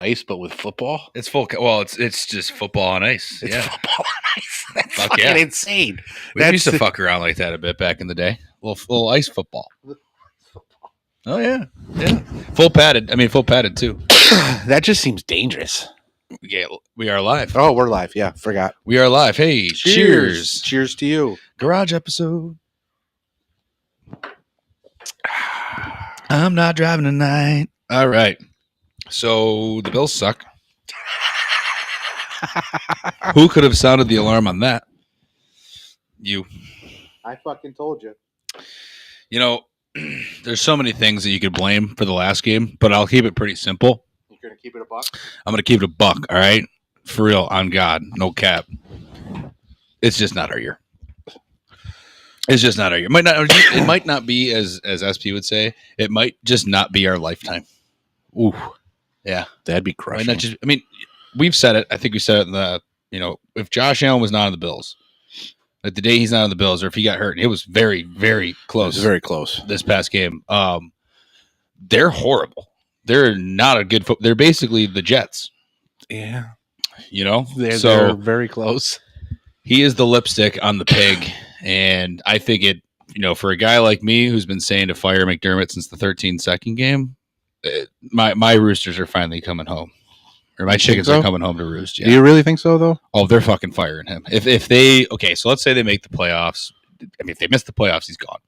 ice, but with football. It's full. Well, it's just football on ice. It's yeah, football on ice. That's Fuck fucking yeah. insane. We used to fuck around like that a bit back in the day. Little ice football. Oh yeah, yeah. Full padded too. That just seems dangerous. Yeah, we are live. Oh, we're live. Yeah, forgot. We are live. Hey, cheers. Cheers to you. Garage episode. I'm not driving tonight. All right. So the Bills suck. Who could have sounded the alarm on that? You. I fucking told you. You know, there's so many things that you could blame for the last game, but I'll keep it pretty simple. You're going to keep it a buck? I'm going to keep it a buck, all right? For real, on God, no cap. It's just not our year. It's just not our year. It might not be, as SP would say, it might just not be our lifetime. Ooh. Yeah. That'd be crushing. Might not just, I mean, we've said it. I think we said it in the, if Josh Allen was not on the Bills, like the day he's not on the Bills, or if he got hurt, it was very, very close. It was very close. This past game. They're horrible. They're not a good they're basically the Jets. Yeah. They're very close. He is the lipstick on the pig. And I think it, for a guy like me who's been saying to fire McDermott since the 13-second game, my roosters are finally coming home. Or my chickens are coming home to roost. Yeah. Do you really think so, though? Oh, they're fucking firing him. If they, so let's say they make the playoffs. I mean, if they miss the playoffs, he's gone.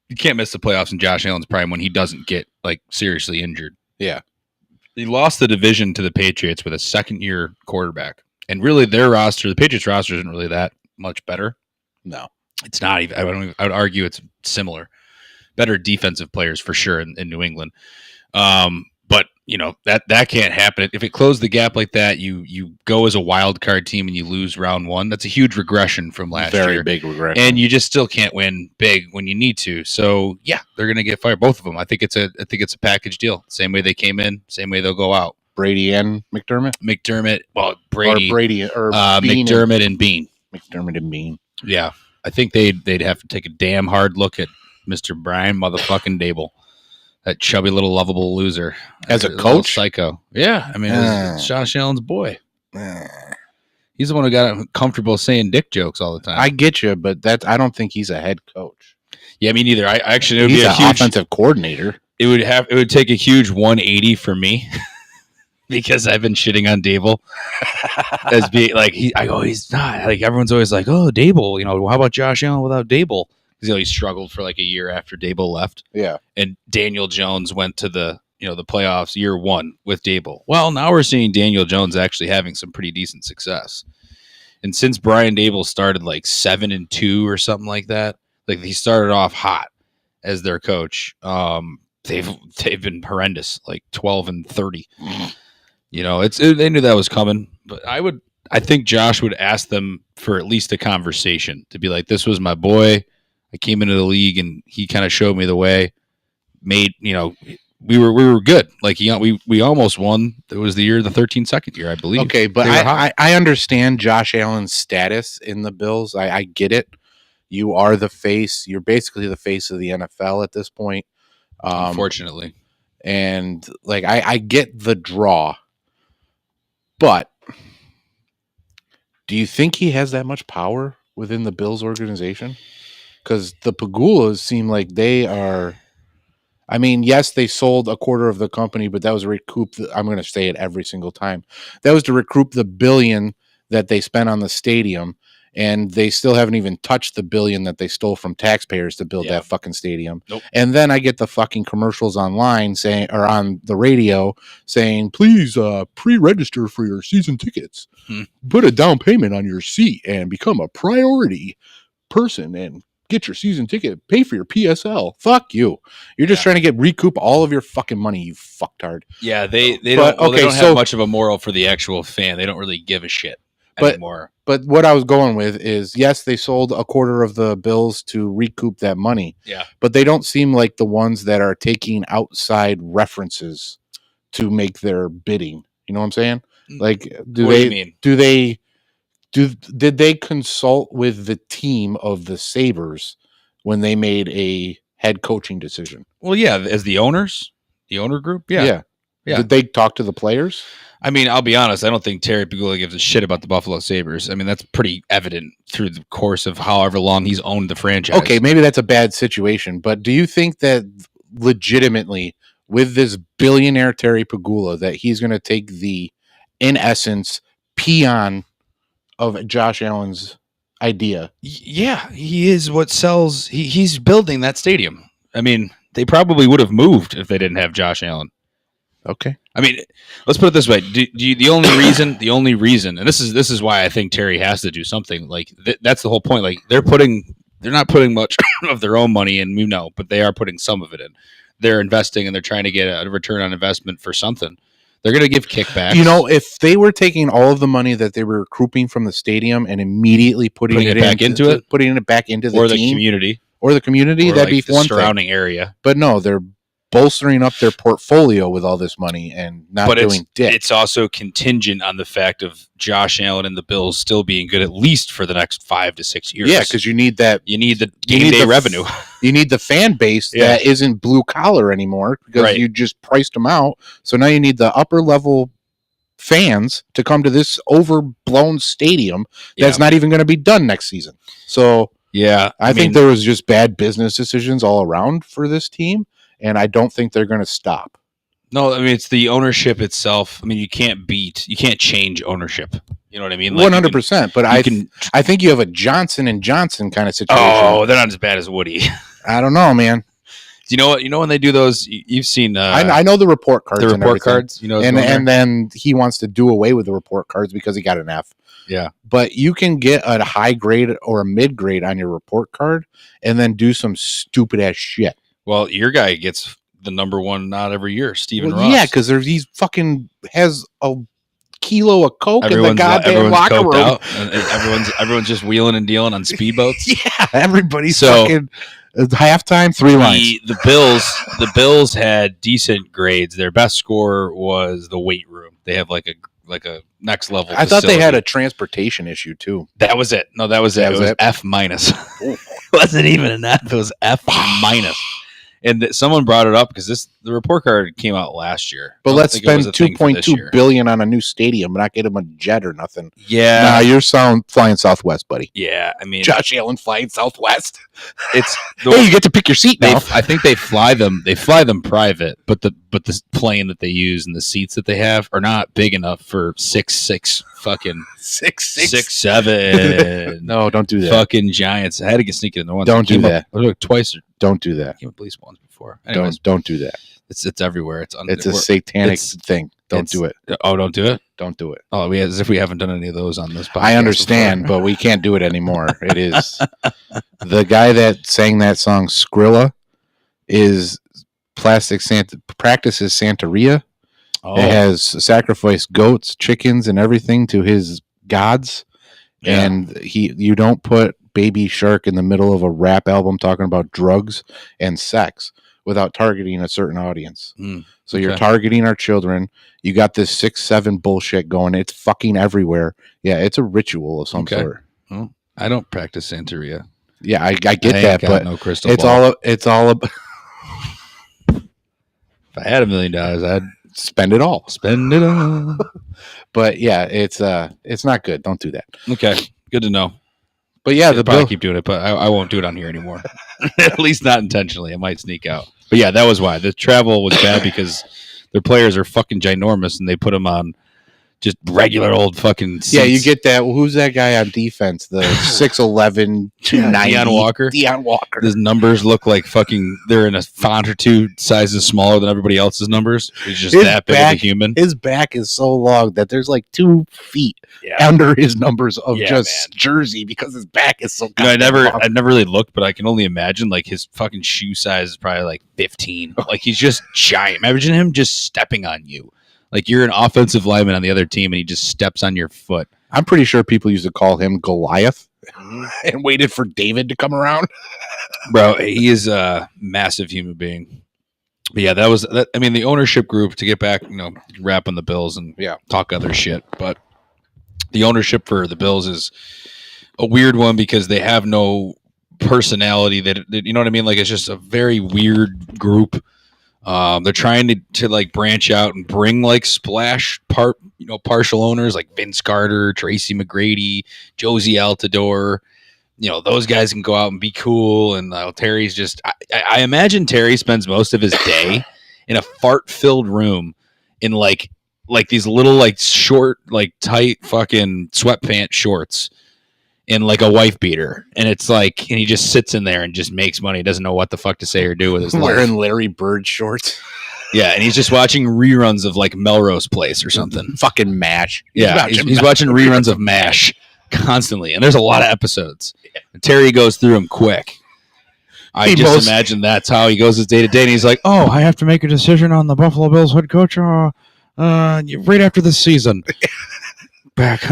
You can't miss the playoffs in Josh Allen's prime when he doesn't get, seriously injured. Yeah. He lost the division to the Patriots with a second-year quarterback. And really, the Patriots roster isn't really that much better. No. It's not even. I would argue it's similar. Better defensive players for sure in New England. But that can't happen. If it closed the gap like that, you go as a wild card team and you lose round one. That's a huge regression from last year. Very big regression. And you just still can't win big when you need to. So yeah, they're gonna get fired. Both of them. I think it's a package deal. Same way they came in, same way they'll go out. Brady and McDermott. Well, Brady or McDermott and Bean. McDermott and Bean. Yeah, I think they'd have to take a damn hard look at Mr. Brian motherfucking Dable. That chubby little lovable loser. As a coach? Psycho. Yeah. I mean, it's Josh Allen's boy. He's the one who got comfortable saying dick jokes all the time. I get you, but I don't think he's a head coach. Yeah, me neither. It would he's be a huge offensive coordinator. It would take a huge 180 for me because I've been shitting on Dable as being he's not. Like everyone's always like, oh, Dable, how about Josh Allen without Dable? Because he struggled for a year after Dable left. Yeah. And Daniel Jones went to the playoffs year one with Dable. Well, now we're seeing Daniel Jones actually having some pretty decent success. And since Brian Dable started 7-2 or something like that, he started off hot as their coach. They've been horrendous, 12-30. They knew that was coming, but I think Josh would ask them for at least a conversation to be like, this was my boy. I came into the league and he kind of showed me the way. We were good. We almost won. It was the 13-second year, I believe. Okay, but I understand Josh Allen's status in the Bills. I get it. You are the face. You're basically the face of the NFL at this point. Unfortunately. And I get the draw. But do you think he has that much power within the Bills organization? Because the Pagulas seem like they are. I mean, yes, they sold a quarter of the company, but that was to recoup. I'm going to say it every single time. That was to recoup the $1 billion that they spent on the stadium, and they still haven't even touched the $1 billion that they stole from taxpayers to build that fucking stadium. Nope. And then I get the fucking commercials online or on the radio saying, please pre-register for your season tickets. Put a down payment on your seat and become a priority person and get your season ticket, pay for your PSL. Fuck you. You're just trying to recoup all of your fucking money, you fucktard. Yeah, they don't have much of a moral for the actual fan. They don't really give a shit anymore. But what I was going with is, yes, they sold a quarter of the Bills to recoup that money. Yeah. But they don't seem like the ones that are taking outside references to make their bidding. You know what I'm saying? What do you mean? Did they consult with the team of the Sabres when they made a head coaching decision? Well, yeah, as the owner group, yeah. Yeah. Did they talk to the players? I mean, I'll be honest. I don't think Terry Pegula gives a shit about the Buffalo Sabres. I mean, that's pretty evident through the course of however long he's owned the franchise. Okay, maybe that's a bad situation, but do you think that legitimately with this billionaire Terry Pegula that he's going to take the, in essence, peon of Josh Allen's idea? Yeah, he is what sells. He's building that stadium. I mean, they probably would have moved if they didn't have Josh Allen. Okay. I mean, let's put it this way: the only reason, and this is why I think Terry has to do something. Like that's the whole point. Like they're not putting much of their own money in, but they are putting some of it in. They're investing and they're trying to get a return on investment for something. They're going to give kickbacks. If they were taking all of the money that they were recouping from the stadium and immediately putting it back into the community, that'd be the one surrounding thing. area. But no, they're bolstering up their portfolio with all this money and not doing dick. It's also contingent on the fact of Josh Allen and the Bills still being good at least for the next 5 to 6 years. Yeah, because you need that. You need the game day revenue. You need the fan base that isn't blue collar anymore because you just priced them out. So now you need the upper level fans to come to this overblown stadium that's not even going to be done next season. So I think there was just bad business decisions all around for this team. And I don't think they're going to stop. No, I mean, it's the ownership itself. I mean, you can't change ownership. You know what I mean? 100%. But I think you have a Johnson & Johnson kind of situation. Oh, they're not as bad as Woody. I don't know, man. Do you know what? You know when they do those, you've seen. I know the report cards. The report cards. And then he wants to do away with the report cards because he got an F. Yeah. But you can get a high grade or a mid grade on your report card and then do some stupid ass shit. Well, your guy gets the number one nod every year, Stephen Ross. Yeah, because he's fucking has a kilo of coke in the goddamn locker room. Out, and everyone's just wheeling and dealing on speedboats. Yeah, everybody's fucking halftime 3 lines. The Bills had decent grades. Their best score was the weight room. They have like a next level. I thought they had a transportation issue too. That was it. No, that was it. It was F minus. It wasn't even an F. It was F minus. And someone brought it up because the report card came out last year. But let's spend $2.2 billion on a new stadium, not get him a jet or nothing. Yeah, nah, you're flying Southwest, buddy. Yeah, I mean, Josh Allen flying Southwest. It's you get to pick your seat now. I think they fly them. They fly them private, but the plane that they use and the seats that they have are not big enough for 6'6" fucking 6'7". No, don't do that. Fucking giants. I had to get sneaking in the one. Don't do that. Twice. Don't do that. I came at least once before. Anyways, don't do that. It's everywhere. It's a satanic thing. Don't do it. Oh, don't do it. Don't do it. Oh, as if we haven't done any of those on this podcast. I understand, but we can't do it anymore. It is the guy that sang that song Skrilla is practices Santeria. Oh. It has sacrificed goats, chickens, and everything to his gods. Yeah. And you don't put Baby Shark in the middle of a rap album talking about drugs and sex without targeting a certain audience. So you're targeting our children. You got this 6'7" bullshit going. It's fucking everywhere. Yeah, it's a ritual of some sort. Well, I don't practice Santeria. Yeah, I get that, but no crystal ball. It's all about. If I had $1 million, I'd spend it all. Spend it all. But yeah, it's not good. Don't do that. Okay, good to know. But yeah, the probably keep doing it, but I won't do it on here anymore. At least not intentionally. I might sneak out. But yeah, that was why the travel was bad because their players are fucking ginormous and they put them on just regular old fucking seats. Yeah, you get that. Who's that guy on defense? The 6'11", 290. Deion Walker. His numbers look like fucking, they're in a font or two sizes smaller than everybody else's numbers. He's just that big of a human. His back is so long that there's like 2 feet under his numbers of jersey because his back is so I never really looked, but I can only imagine like his fucking shoe size is probably like 15. Like he's just giant. Imagine him just stepping on you. Like you're an offensive lineman on the other team and he just steps on your foot. I'm pretty sure people used to call him Goliath and waited for David to come around. Bro, he is a massive human being. But yeah, that. I mean, the ownership group, to get back, wrap on the Bills and talk other shit. But the ownership for the Bills is a weird one because they have no personality. That you know what I mean? Like it's just a very weird group. They're trying to like branch out and bring like partial owners like Vince Carter, Tracy McGrady, Josie Altador. Those guys can go out and be cool. And Terry's just, I imagine Terry spends most of his day in a fart-filled room in like these little like short, like tight fucking sweatpants shorts in like a wife beater. And it's like, and he just sits in there and just makes money. Doesn't know what the fuck to say or do with his life. Wearing Larry Bird shorts. Yeah, and he's just watching reruns of like Melrose Place or something. Fucking MASH. Yeah, he's watching reruns of MASH constantly, and there's a lot of episodes. And Terry goes through them quick. I just imagine that's how he goes his day to day, and he's like, "Oh, I have to make a decision on the Buffalo Bills head coach right after this season." Back.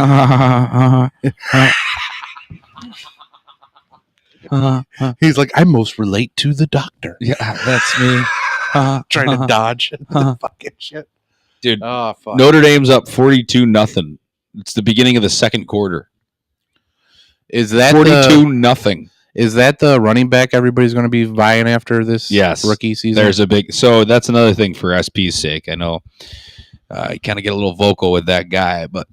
He's like, I most relate to the doctor. Yeah, that's me. Trying to dodge the fucking shit. Dude, fuck. Notre Dame's up 42-0. It's the beginning of the second quarter. Is that 42-0? Is that the running back everybody's going to be vying after this rookie season? There's a big... So that's another thing for SP's sake. I know I kind of get a little vocal with that guy, but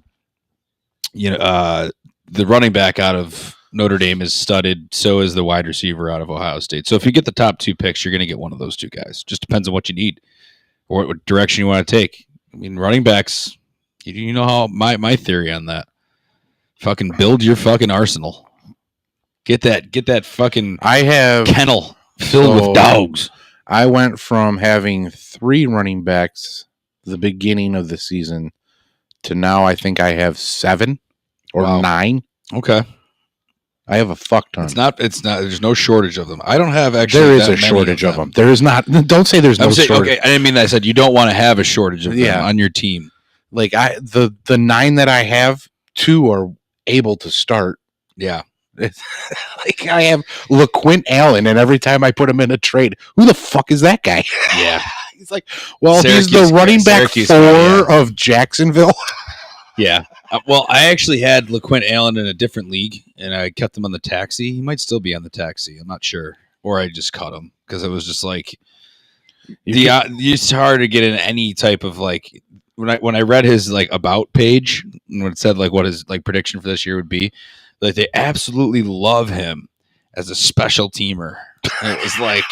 the running back out of Notre Dame is studded. So is the wide receiver out of Ohio State. So if you get the top two picks, you're going to get one of those two guys. Just depends on what you need or what direction you want to take. I mean, running backs, you know how my theory on that. Fucking build your fucking arsenal. Get that fucking kennel filled with dogs. I went from having 3 running backs the beginning of the season to now I think I have 7 or 9. Okay. I have a fuck ton. It's not. There's no shortage of them. I don't have actually. There is a shortage of them. There is not. Don't say there's no shortage. Okay, I didn't mean that. I said you don't want to have a shortage of them on your team. Like the 9 that I have, 2 are able to start. Yeah. Like I have LaQuint Allen, and every time I put him in a trade, who the fuck is that guy? Yeah. He's like, well, he's the running back 4 of Jacksonville. Yeah. Well, I actually had LaQuint Allen in a different league, and I kept him on the taxi. He might still be on the taxi. I'm not sure. Or I just cut him because it was just like it's hard to get in any type of like when I read his like about page and when it said like what his like prediction for this year would be, like they absolutely love him as a special teamer. And it was like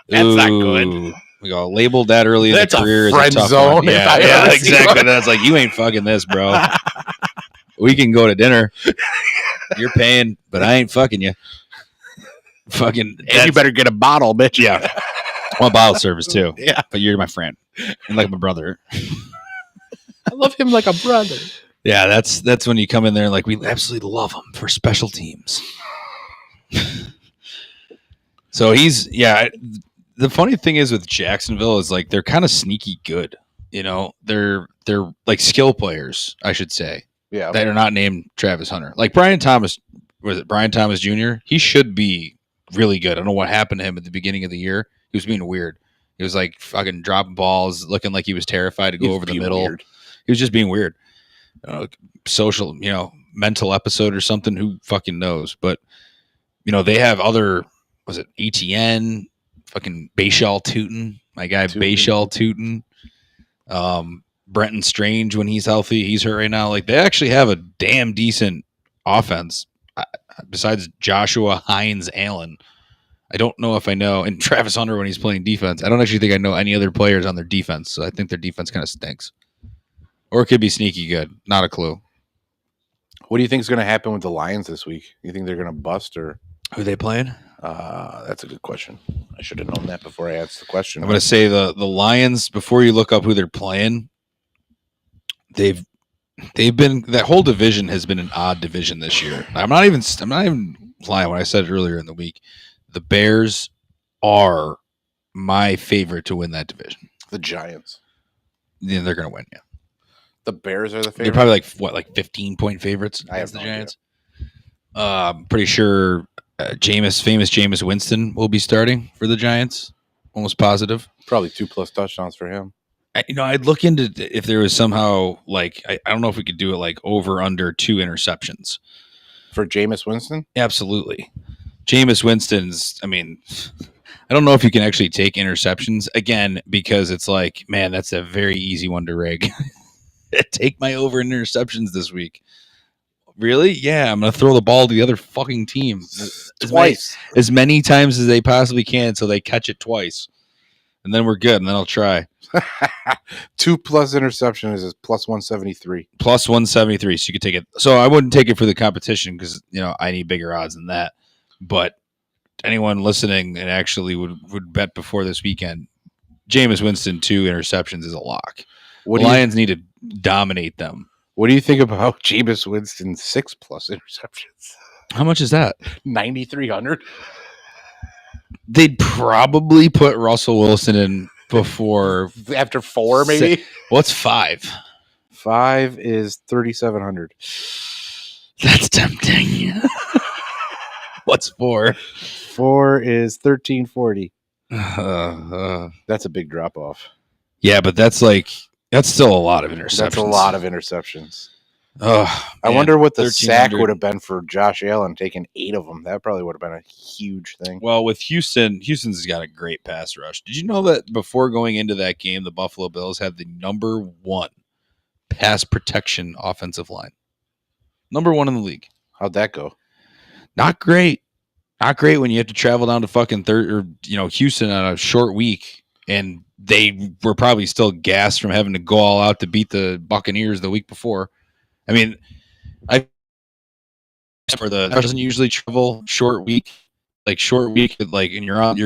that's not good. We go labeled that early in the career as a friend zone. One. Yeah, exactly. That's like you ain't fucking this, bro. We can go to dinner. You're paying, but I ain't fucking you. Fucking, and you better get a bottle, bitch. Yeah, I want bottle service too. Yeah, but you're my friend and like my brother. I love him like a brother. Yeah, that's when you come in there and like we absolutely love him for special teams. So the funny thing is with Jacksonville is like they're kind of sneaky good. They're like skill players, I should say. Yeah, that are not named Travis Hunter. Like Brian Thomas, was it Brian Thomas Jr.? He should be really good. I don't know what happened to him at the beginning of the year. He was being weird. He was like fucking dropping balls, looking like he was terrified to go over the middle. Weird. He was just being weird. Social, mental episode or something. Who fucking knows? But they have other. Was it ETN? Fucking Bashal Tootin, my guy Bashal Tootin. Brenton Strange when he's healthy, he's hurt right now. Like they actually have a damn decent offense. Besides Joshua Hines Allen, I don't know if I know, and Travis Hunter when he's playing defense. I don't actually think I know any other players on their defense. So I think their defense kind of stinks, or it could be sneaky good. Not a clue. What do you think is going to happen with the Lions this week? You think they're going to bust or who are they playing? That's a good question. I should have known that before I asked the question. I'm going to say the Lions. Before you look up who they're playing, they've been that whole division has been an odd division this year. I'm not even lying when I said it earlier in the week. The Bears are my favorite to win that division. The Giants. Yeah, they're going to win. Yeah, the Bears are the favorite. They're probably like 15-point favorites. I have the no Giants. I'm pretty sure famous Jameis Winston will be starting for the Giants. Almost positive. Probably 2+ touchdowns for him. I'd look into if there was somehow like I don't know if we could do it like over under 2 interceptions for Jameis Winston. Absolutely, Jameis Winston's. I mean, I don't know if you can actually take interceptions again because it's like, man, that's a very easy one to rig. Take my over in interceptions this week. Really? Yeah, I'm gonna throw the ball to the other fucking team Twice. as many times as they possibly can until they catch it twice, and then we're good. And then I'll try 2 plus interceptions is plus 173. plus 173, so you could take it. So I wouldn't take it for the competition because I need bigger odds than that. But anyone listening and actually would bet before this weekend, Jameis Winston 2 interceptions is a lock. The Lions need to dominate them. What do you think about Jameis Winston 6 plus interceptions? How much is that? 9,300. They'd probably put Russell Wilson in before After 4, maybe. What's 5? 5 is 3,700. That's tempting. What's 4? 4 is 1,340. That's a big drop off. Yeah, but that's still a lot of interceptions. That's a lot of interceptions. Oh, I wonder what the sack 1,300. would have been for Josh Allen taking 8 of them. That probably would have been a huge thing. Well, with Houston's got a great pass rush. Did you know that before going into that game, the Buffalo Bills had the number 1 pass protection offensive line? Number 1 in the league. How'd that go? Not great. Not great when you have to travel down to fucking Houston on a short week, and they were probably still gassed from having to go all out to beat the Buccaneers the week before. I mean, doesn't usually travel short week, and you're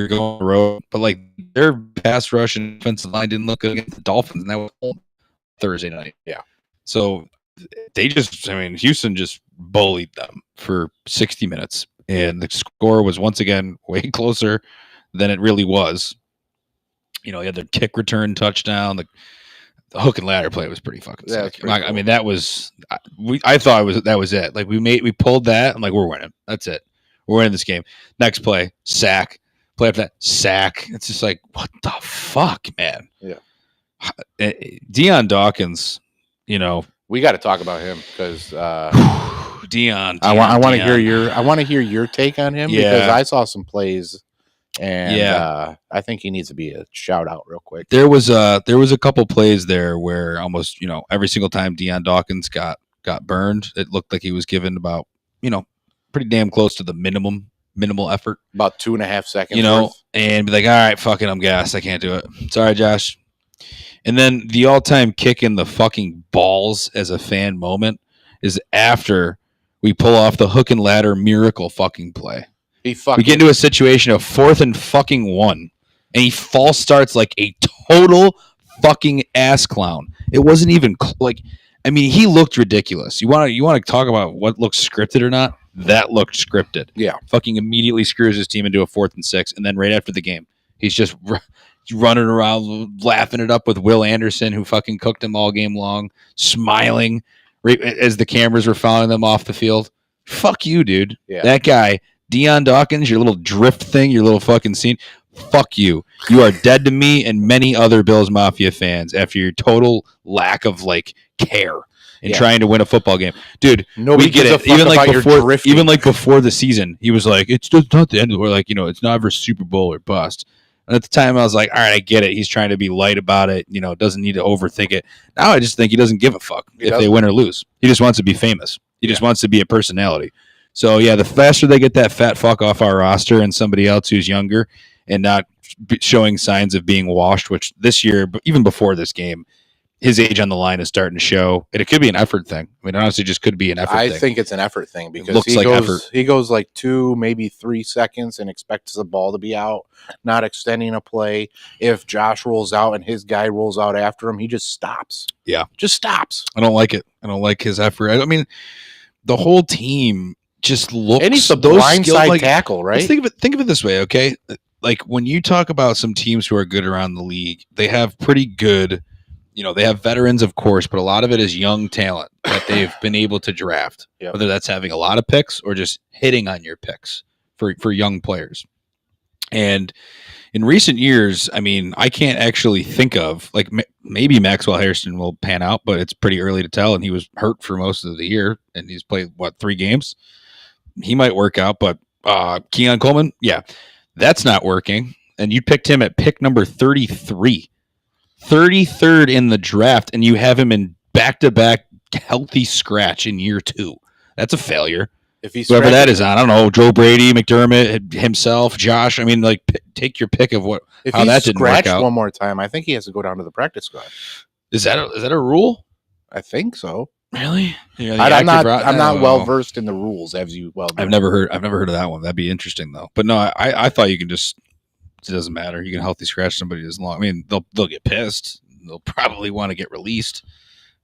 going on the road, but like their pass rush and offensive line didn't look good against the Dolphins, and that was home Thursday night. Yeah. So Houston just bullied them for 60 minutes, and the score was once again way closer than it really was. You had the kick return touchdown, the hook and ladder play was pretty fucking sick. Cool. I mean, that was I thought that was it. Like we pulled that. I'm like, we're winning. That's it. We're winning this game. Next play, sack. Play after that, sack. It's just like, what the fuck, man? Yeah. Deion Dawkins, we got to talk about him because Deion. I want to hear your take on him because I saw some plays. And I think he needs to be a shout out real quick. There was a couple plays there where almost every single time Deion Dawkins got burned, it looked like he was given about pretty damn close to the minimal effort, about 2.5 seconds. And be like, all right, fuck it, I'm gassed, I can't do it. Sorry, Josh. And then the all-time kick in the fucking balls as a fan moment is after we pull off the hook and ladder miracle fucking play. We get into a situation of 4th and fucking 1, and he false starts like a total fucking ass clown. It wasn't even he looked ridiculous. You want to talk about what looks scripted or not? That looked scripted. Yeah. Fucking immediately screws his team into a 4th and 6, and then right after the game, he's just running around laughing it up with Will Anderson, who fucking cooked him all game long, smiling right as the cameras were following them off the field. Fuck you, dude. Yeah. That guy. Deion Dawkins, your little drift thing, your little fucking scene. Fuck you. You are dead to me and many other Bills Mafia fans after your total lack of care in trying to win a football game. Dude, nobody we get it. Even before the season, he was like, it's just not the end of the world. It's not ever Super Bowl or bust. And at the time I was like, all right, I get it. He's trying to be light about it. Doesn't need to overthink it. Now I just think he doesn't give a fuck if they win or lose. He just wants to be famous. He just wants to be a personality. So, the faster they get that fat fuck off our roster and somebody else who's younger and not showing signs of being washed, which this year, even before this game, his age on the line is starting to show. And it could be an effort thing. I mean, honestly, just could be an effort thing. I think it's an effort thing because he goes like 2, maybe 3 seconds and expects the ball to be out, not extending a play. If Josh rolls out and his guy rolls out after him, he just stops. Yeah. Just stops. I don't like it. I don't like his effort. I mean, the whole team just looks, and he's a blindside tackle, right? Think of it this way, okay? Like when you talk about some teams who are good around the league, they have pretty good, they have veterans, of course, but a lot of it is young talent that they've been able to draft. Yep. Whether that's having a lot of picks or just hitting on your picks for young players. And in recent years, I mean, I can't actually think of maybe Maxwell Harrison will pan out, but it's pretty early to tell. And he was hurt for most of the year, and he's played 3 games. He might work out, but Keon Coleman, that's not working. and you picked him at pick number 33, 33rd in the draft, and you have him in back-to-back healthy scratch in year 2. That's a failure. If he's Whoever that is on, I don't know, Joe Brady, McDermott, himself, Josh. I mean, like, take your pick of how that didn't work out. One more time, I think he has to go down to the practice squad. Is that a rule? I think so. Really? Yeah, I'm not well versed in the rules, as you well know. I've never heard of that one. That'd be interesting though. But no, I thought you can just, it doesn't matter. You can healthy scratch somebody as long. I mean, they'll get pissed. They'll probably want to get released.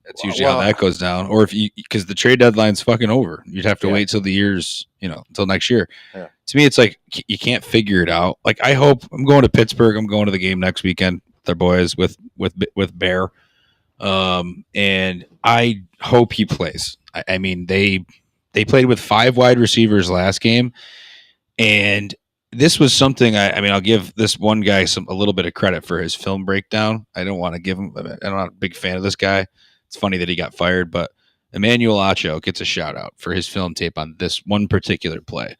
That's usually how that goes down. Or because the trade deadline's fucking over, you'd have to wait till the year's, until next year. Yeah. To me, it's like you can't figure it out. Like, I hope I'm going to Pittsburgh. I'm going to the game next weekend with their boys with Bear, and I hope he plays. I mean, they played with 5 wide receivers last game, and this was something. I'll give this one guy a little bit of credit for his film breakdown. I don't want to give him. I'm not a big fan of this guy. It's funny that he got fired, but Emmanuel Acho gets a shout out for his film tape on this one particular play.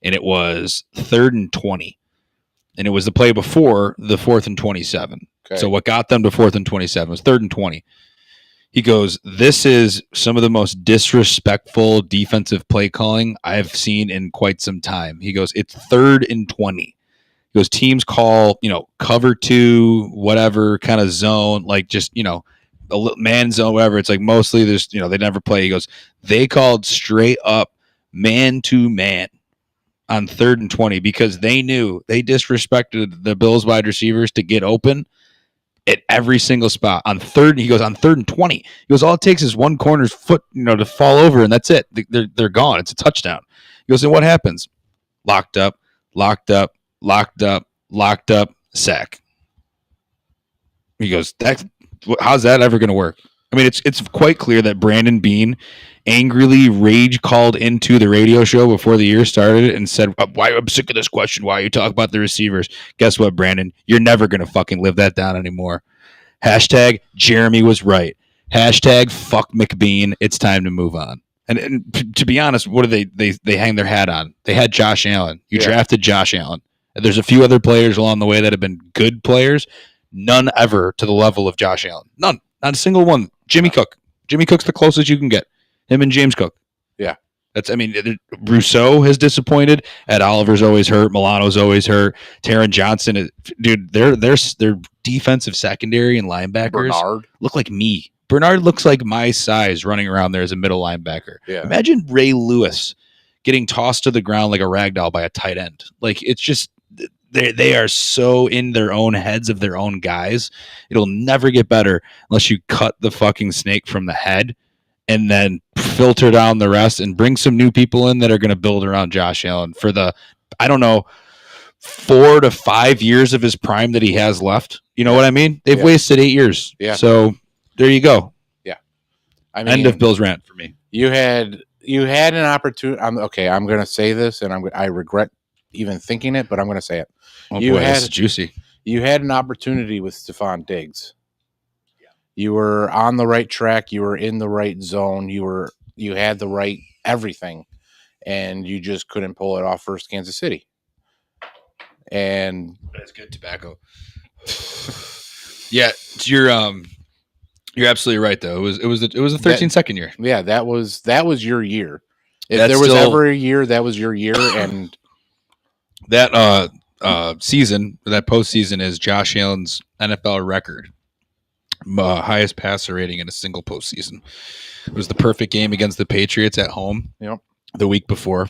And it was 3rd and 20. And it was the play before the 4th and 27. Okay. So what got them to 4th and 27 was 3rd and 20. He goes, this is some of the most disrespectful defensive play calling I've seen in quite some time. He goes, it's 3rd and 20. He goes, teams call, cover 2, whatever kind of zone, like just, a man zone, whatever. It's like mostly there's, they never play. He goes, they called straight up man to man on 3rd and 20 because they knew they disrespected the Bills wide receivers to get open at every single spot. On 3rd, he goes, on 3rd and 20. He goes, all it takes is one corner's foot, to fall over, and that's it. They're gone. It's a touchdown. He goes, and what happens? Locked up, sack. He goes, how's that ever going to work? I mean, it's quite clear that Brandon Beane angrily rage called into the radio show before the year started and said, "Why I'm sick of this question. Why you talk about the receivers?" Guess what, Brandon? You're never going to fucking live that down anymore. Hashtag Jeremy was right. Hashtag fuck McBean. It's time to move on. And to be honest, what do they hang their hat on? They had Josh Allen. You drafted Josh Allen. There's a few other players along the way that have been good players. None ever to the level of Josh Allen. None. Not a single one. Jimmy Cook. Jimmy Cook's the closest you can get. Him and James Cook. Yeah. Rousseau has disappointed. Ed Oliver's always hurt. Milano's always hurt. Taron Johnson. Dude, their defensive secondary and linebackers Bernard look like me. Bernard looks like my size running around there as a middle linebacker. Yeah. Imagine Ray Lewis getting tossed to the ground like a ragdoll by a tight end. Like, it's just... They are so in their own heads of their own guys. It'll never get better unless you cut the fucking snake from the head and then filter down the rest and bring some new people in that are going to build around Josh Allen for the, 4 to 5 years of his prime that he has left. You know what I mean? They've wasted 8 years. Yeah. So there you go. Yeah. End of Bill's rant for me. You had an opportunity. I'm going to say this, and I regret even thinking it, but I'm going to say it. Oh, this is juicy. You had an opportunity with Stephon Diggs. Yeah. You were on the right track. You were in the right zone. You had the right everything, and you just couldn't pull it off versus Kansas City. And that's good tobacco. Yeah, you're absolutely right though. It was a 13-second year. Yeah, that was your year. If there was ever a year, that was your year, and that season, that postseason, is Josh Allen's NFL record, highest passer rating in a single postseason. It was the perfect game against the Patriots at home. Yep. The week before,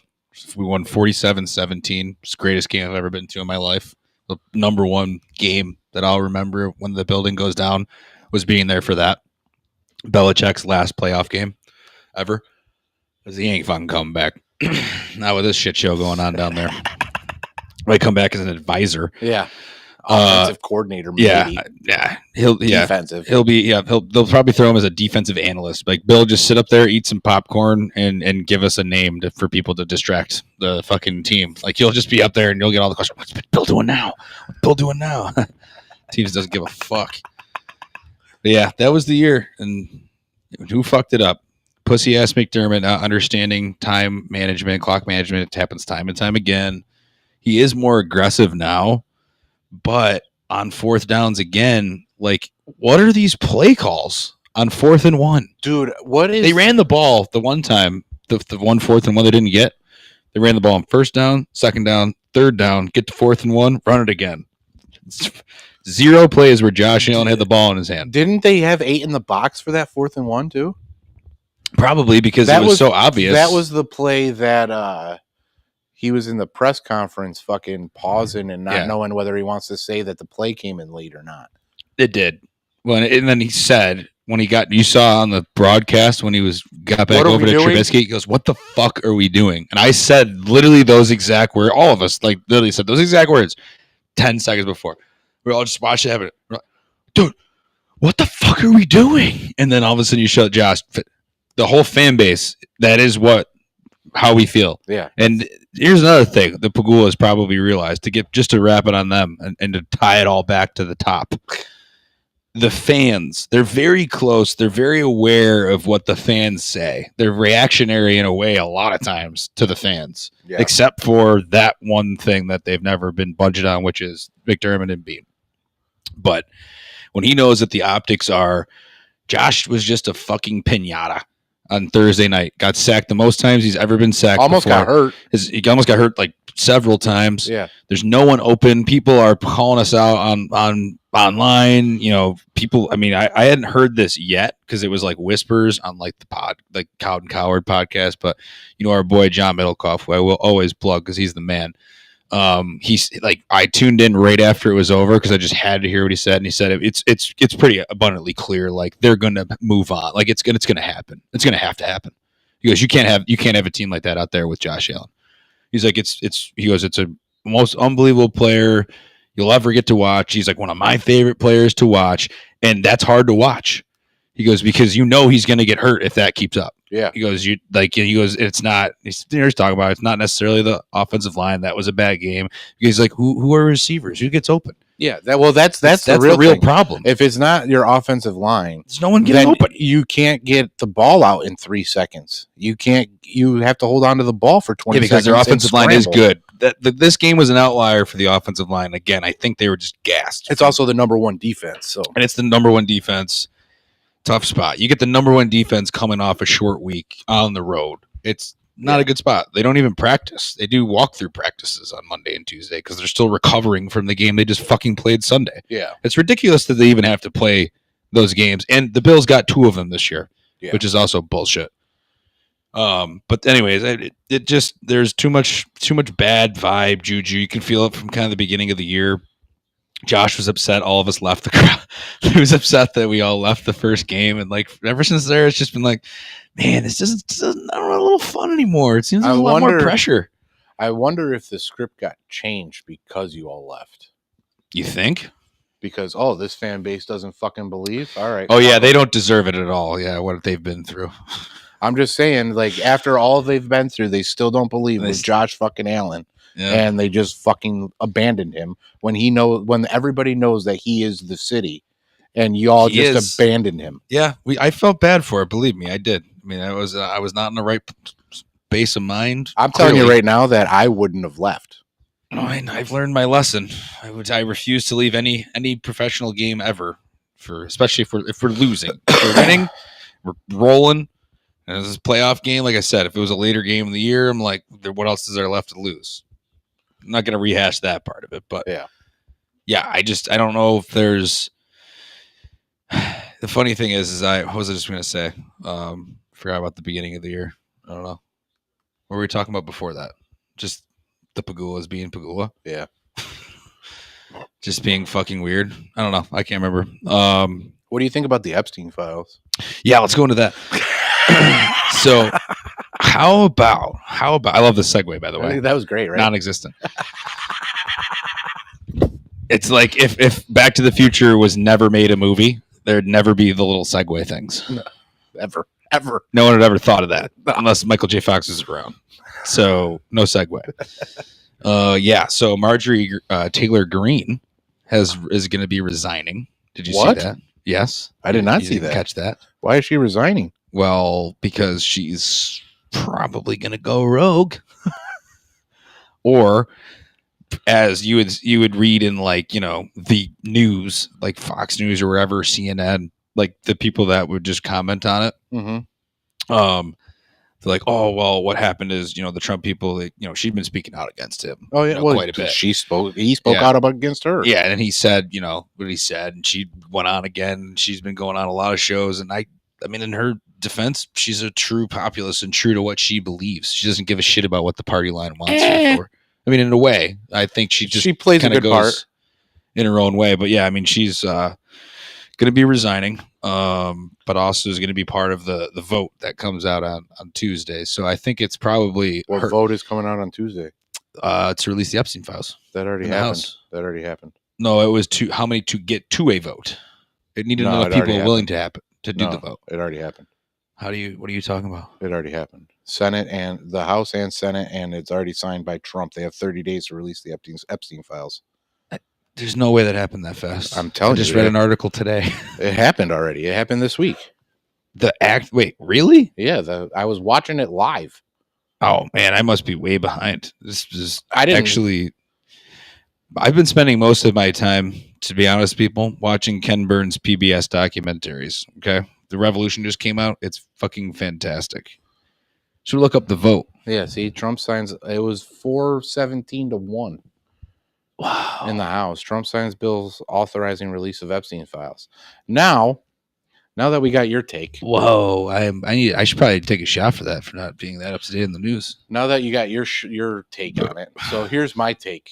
we won 47-17. It's the greatest game I've ever been to in my life. The number one game that I'll remember when the building goes down was being there for that. Belichick's last playoff game ever. Because he ain't fucking coming back. Not with this shit show going on down there. Might come back as an advisor. Yeah. Offensive coordinator, maybe. Yeah. Defensive. They'll probably throw him as a defensive analyst. Like, Bill, just sit up there, eat some popcorn, and give us a name for people to distract the fucking team. Like, he'll just be up there and you'll get all the questions. What's Bill doing now? Teams doesn't give a fuck. But yeah, that was the year. And who fucked it up? Pussy ass McDermott, not understanding time management, clock management. It happens time and time again. He is more aggressive now, But on fourth downs again, like, what are these play calls on 4th and 1? Dude, what is... They ran the ball the one time, the 1 4th and 1 they didn't get. They ran the ball on 1st down, 2nd down, 3rd down, get to 4th and 1, run it again. 0 plays where Josh Allen had the ball in his hand. Didn't they have 8 in the box for that 4th and 1 too? Probably because That it was so obvious. That was the play that he was in the press conference fucking pausing and not knowing whether he wants to say that the play came in late or not. It did. And then he said, when he got, you saw on the broadcast when he got back over to Trubisky, he goes, "What the fuck are we doing?" And I said literally those exact words. All of us like literally said those exact words 10 seconds before. We all just watched it happen. We're like, dude, what the fuck are we doing? And then all of a sudden you show Josh, the whole fan base, that is how we feel. Yeah. And here's another thing that Pegula has probably realized, to wrap it on them and to tie it all back to the top. The fans, they're very close. They're very aware of what the fans say. They're reactionary in a way a lot of times to the fans, except for that one thing that they've never been budged on, which is McDermott and Bean. But when he knows that the optics are, Josh was just a fucking pinata on Thursday night. Got sacked the most times he's ever been sacked. Almost got hurt. He almost got hurt like several times. Yeah. There's no one open. People are calling us out on online. You know, people. I mean, I hadn't heard this yet because it was like whispers on like the Cowed and Coward podcast. But you know, our boy John Middlecoff, who I will always plug because he's the man. He's like, I tuned in right after it was over because I just had to hear what he said, and he said it's pretty abundantly clear, like they're gonna move on, like it's gonna happen, it's gonna have to happen. He goes, you can't have a team like that out there with Josh Allen. He's like, it's a most unbelievable player you'll ever get to watch. He's like one of my favorite players to watch, and that's hard to watch. He goes, because you know he's gonna get hurt if that keeps up. Yeah. He goes, it's not, he's talking about, it's not necessarily the offensive line. That was a bad game. He's like, who are receivers? Who gets open? Yeah. That's the real problem. If it's not your offensive line, there's no one getting open. You can't get the ball out in 3 seconds. You have to hold on to the ball for 20 seconds. Because their offensive line is good. This game was an outlier for the offensive line. Again, I think they were just gassed. It's also the number 1 defense. And it's the number 1 defense. Tough spot. You get the number 1 defense coming off a short week on the road. It's not a good spot. They don't even practice. They do walkthrough practices on Monday and Tuesday because they're still recovering from the game they just fucking played Sunday. Yeah. It's ridiculous that they even have to play those games. And the Bills got 2 of them this year, which is also bullshit. But anyways, it just, there's too much bad vibe, juju. You can feel it from kind of the beginning of the year. Josh was upset. All of us left the crowd. He was upset that we all left the first game, and like ever since there, it's just been like, man, this doesn't a little fun anymore. It seems like a lot more pressure. I wonder if the script got changed because you all left. You think? Because this fan base doesn't fucking believe. All right. Oh yeah, they don't deserve it at all. Yeah, what they've been through. I'm just saying, like after all they've been through, they still don't believe with Josh fucking Allen. Yeah. And they just fucking abandoned him when everybody knows that he is the city, and y'all just abandoned him. Yeah, I felt bad for it. Believe me, I did. I mean, I was not in the right base of mind. I'm telling you right now that I wouldn't have left. No, I've learned my lesson. I refuse to leave any professional game ever, especially if we're losing. If we're winning, we're rolling. And this is a playoff game. Like I said, if it was a later game of the year, I'm like, what else is there left to lose? I'm not going to rehash that part of it, but yeah, I don't know if there's. The funny thing is what was I just going to say? Forgot about the beginning of the year. I don't know. What were we talking about before that? Just the Pegulas being Pegula. Yeah. Just being fucking weird. I don't know. I can't remember. What do you think about the Epstein files? Yeah, let's go into that. So how about I love the segue, by the way. That was great, right? Non-existent. It's like if Back to the Future was never made a movie, there'd never be the little segue things. No, ever. No one had ever thought of that unless Michael J. Fox was around. So no segue. So Marjorie Taylor Greene is going to be resigning. Did you see that? Yes. I did not see that. Catch that. Why is she resigning? Well, because she's probably going to go rogue. Or as you would read in like the news, like Fox News or wherever, CNN, like the people that would just comment on it. Mm-hmm. They're like, oh well, what happened is the Trump people, she'd been speaking out against him. Oh yeah, well, quite a bit. He spoke out against her. Yeah, and he said, what he said, and she went on again. She's been going on a lot of shows, and I mean, in her defense, she's a true populist and true to what she believes. She doesn't give a shit about what the party line wants her for. I mean, in a way, I think she plays a good part in her own way. But yeah, I mean, she's going to be resigning, but also is going to be part of the vote that comes out on Tuesday. So I think it's probably what vote is coming out on Tuesday. To release the Epstein files. That already happened. No, it was how many to get to a vote. It needed enough people willing to do the vote. It already happened. What are you talking about? It already happened. Senate and the House and Senate, and it's already signed by Trump. They have 30 days to release the Epstein files. There's no way that happened that fast. I'm telling you. I just read an article today. It happened already. It happened this week. Wait, really? Yeah, I was watching it live. Oh man, I must be way behind. This is I've been spending most of my time, to be honest, people, watching Ken Burns PBS documentaries. Okay, The Revolution just came out. It's fucking fantastic. Should look up the vote. Yeah, see, Trump signs. It was 417-1. Wow. In the House, Trump signs bills authorizing release of Epstein files. Now that we got your take, whoa! I should probably take a shot for that, for not being that up to date in the news. Now that you got your take on it, so here's my take.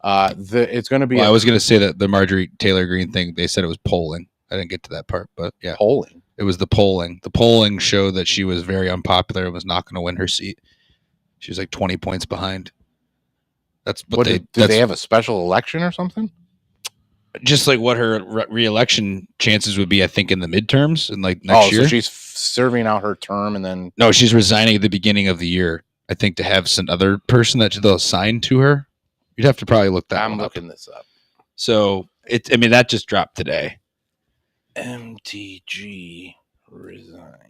It's going to be. Well, I was going to say that the Marjorie Taylor Greene thing. They said it was polling. I didn't get to that part, but yeah, polling. It was the polling. The polling showed that she was very unpopular and was not going to win her seat. She was like 20 points behind. That's what did they have a special election or something? Just like what her re-election chances would be, I think, in the midterms and like next year. So she's serving out her term and then no, she's resigning at the beginning of the year. I think to have some other person that they'll assign to her. You'd have to probably look that. I'm looking this up. So that just dropped today. MTG resign.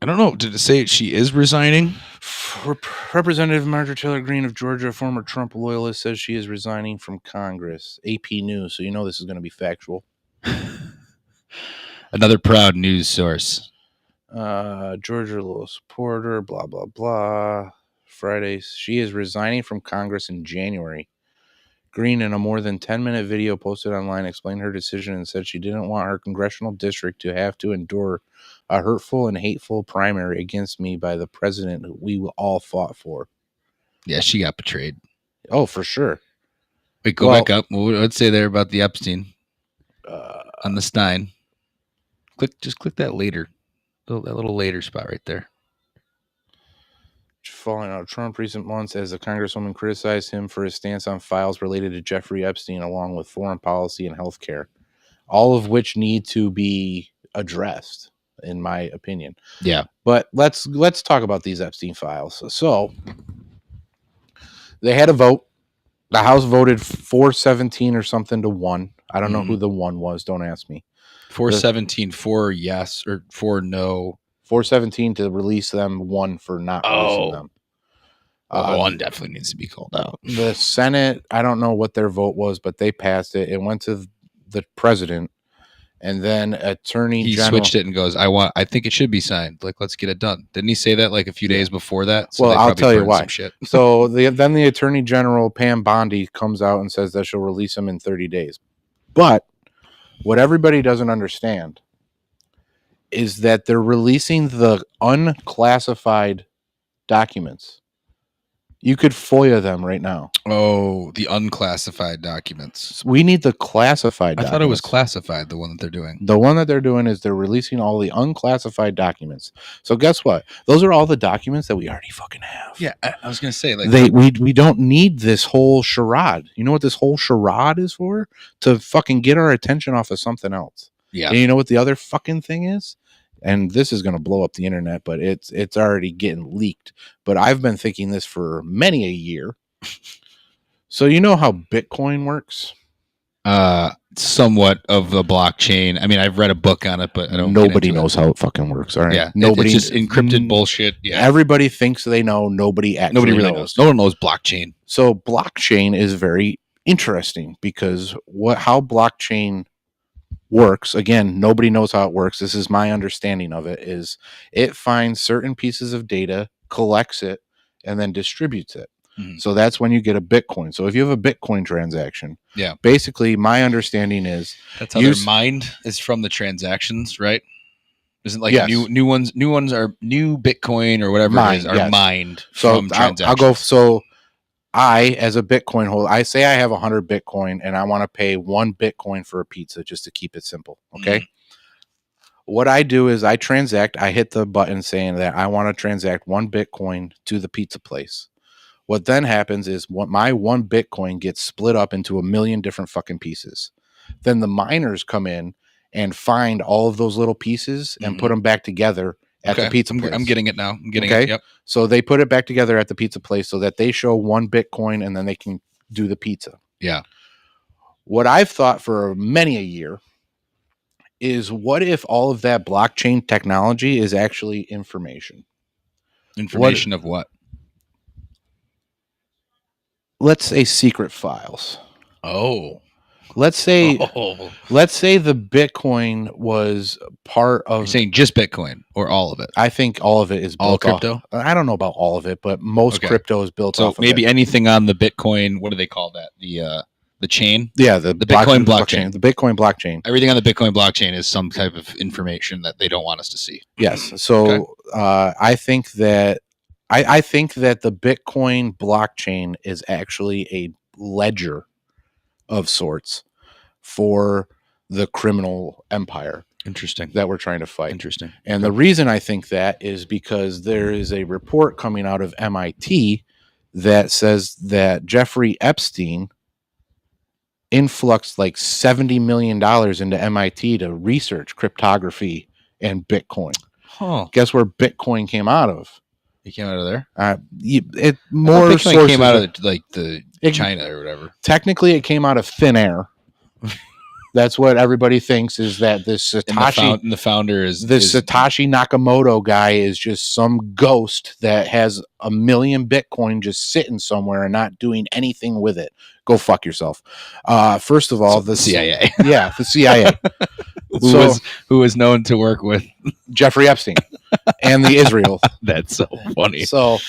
I don't know. Did it say she is resigning? Representative Marjorie Taylor Greene of Georgia, former Trump loyalist, says she is resigning from Congress. AP News, so you know this is going to be factual. Another proud news source. Georgia loyal supporter, blah, blah, blah. Friday, she is resigning from Congress in January. Greene, in a more than 10-minute video posted online, explained her decision and said she didn't want her congressional district to have to endure a hurtful and hateful primary against me by the president who we all fought for. Yeah, she got betrayed. Oh, for sure. Wait, go back up. Let's say there about the Epstein on the Stein. Just click that later. That little later spot right there. Falling out of Trump recent months as the congresswoman criticized him for his stance on files related to Jeffrey Epstein, along with foreign policy and healthcare, all of which need to be addressed, in my opinion. Yeah. But let's talk about these Epstein files. So they had a vote. The House voted 417 or something to 1. I don't know who the 1 was. Don't ask me. 417 for yes or for no. 417 to release them, 1 for not releasing them. Well, 1 definitely needs to be called out. The Senate, I don't know what their vote was, but they passed it. It went to the president, and then Attorney General. He switched it and goes, I think it should be signed. Like, let's get it done. Didn't he say that like a few days before that? So well, I'll tell you why. So then the Attorney General, Pam Bondi, comes out and says that she'll release them in 30 days. But what everybody doesn't understand is that they're releasing the unclassified documents. You could FOIA them right now. Oh, the unclassified documents. We need the classified documents. I thought it was classified, the one that they're doing. The one that they're doing is they're releasing all the unclassified documents. So guess what? Those are all the documents that we already fucking have. Yeah, I was going to say. like we don't need this whole charade. You know what this whole charade is for? To fucking get our attention off of something else. Yeah. And you know what the other fucking thing is? And this is going to blow up the internet, but it's already getting leaked. But I've been thinking this for many a year. So you know how Bitcoin works? Somewhat of a blockchain. I mean, I've read a book on it, but I don't. Nobody knows how it fucking works. All right. Yeah, Nobody. It's just encrypted bullshit. Yeah, Everybody thinks they know. Nobody actually really knows. No one knows blockchain. So blockchain is very interesting because how blockchain works, again, nobody knows how it works. This is my understanding of it, is it finds certain pieces of data, collects it, and then distributes it. So that's when you get a Bitcoin. So if you have a Bitcoin transaction, basically my understanding is that's how they're mined is from the transactions, right? Isn't like new ones are new Bitcoin or whatever it is are mined from transactions. I'll go. So I, as a Bitcoin holder, I say I have 100 Bitcoin and I want to pay 1 Bitcoin for a pizza just to keep it simple. Okay. What I do is I hit the button saying that I want to transact 1 Bitcoin to the pizza place. What then happens is my 1 Bitcoin gets split up into 1 million different fucking pieces. Then the miners come in and find all of those little pieces and put them back together at the pizza place. I'm getting it now. I'm getting it. Yep. So they put it back together at the pizza place so that they show 1 Bitcoin and then they can do the pizza. Yeah. What I've thought for many a year is, what if all of that blockchain technology is actually information? Information of what? Let's say secret files. Oh. Let's say the Bitcoin was part of. You're saying just Bitcoin or all of it? I think all of it is built all crypto. I don't know about all of it, but most crypto is built off. So maybe anything on the Bitcoin. What do they call that? The chain. Yeah, the Bitcoin blockchain. The Bitcoin blockchain. Everything on the Bitcoin blockchain is some type of information that they don't want us to see. Yes. So I think that I think that the Bitcoin blockchain is actually a ledger of sorts for the criminal empire. Interesting. That we're trying to fight. Interesting. And the reason I think that is because there is a report coming out of MIT that says that Jeffrey Epstein influxed like $70 million into MIT to research cryptography and Bitcoin. Guess where Bitcoin came out of? It came out of there. Bitcoin came out of the China or whatever. Technically, it came out of thin air. That's what everybody thinks, is that this Satoshi, and the founder is Satoshi Nakamoto guy is just some ghost that has 1 million Bitcoin just sitting somewhere and not doing anything with it. Go fuck yourself. First of all, the CIA. Yeah, the CIA. who is known to work with Jeffrey Epstein and the Israel. That's so funny. So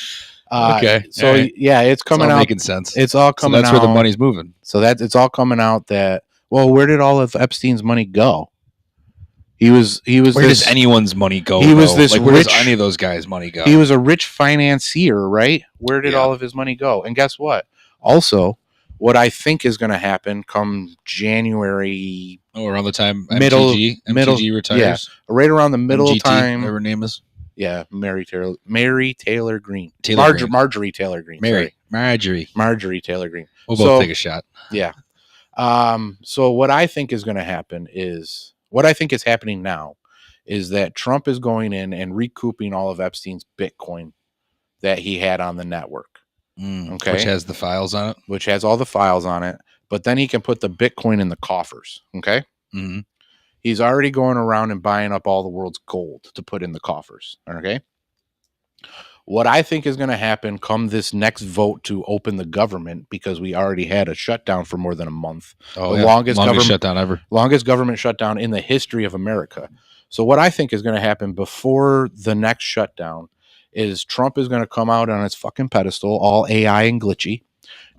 right. Yeah, it's coming it's all out. Making sense. It's all coming out. That's where the money's moving. So it's all coming out that. Well, where did all of Epstein's money go? He was. Where does anyone's money go? He was this where does any of those guys' money go? He was a rich financier, right? Where did all of his money go? And guess what? Also, what I think is going to happen come January. Around the time MTG retires. Yeah, right around the middle MGT, time. Whatever her name is. Yeah, Mary Taylor Greene. Green. Marjorie Taylor Greene. Marjorie Taylor Greene. We'll both take a shot. Yeah. So what I think is going to happen is, what I think is happening now is that Trump is going in and recouping all of Epstein's Bitcoin that he had on the network. Okay. Which has the files on it. Which has all the files on it. But then he can put the Bitcoin in the coffers. Okay. Mm-hmm. He's already going around and buying up all the world's gold to put in the coffers. Okay. What I think is going to happen come this next vote to open the government, because we already had a shutdown for more than a month. Longest shutdown ever. Longest government shutdown in the history of America. So what I think is going to happen before the next shutdown is Trump is going to come out on his fucking pedestal, all AI and glitchy.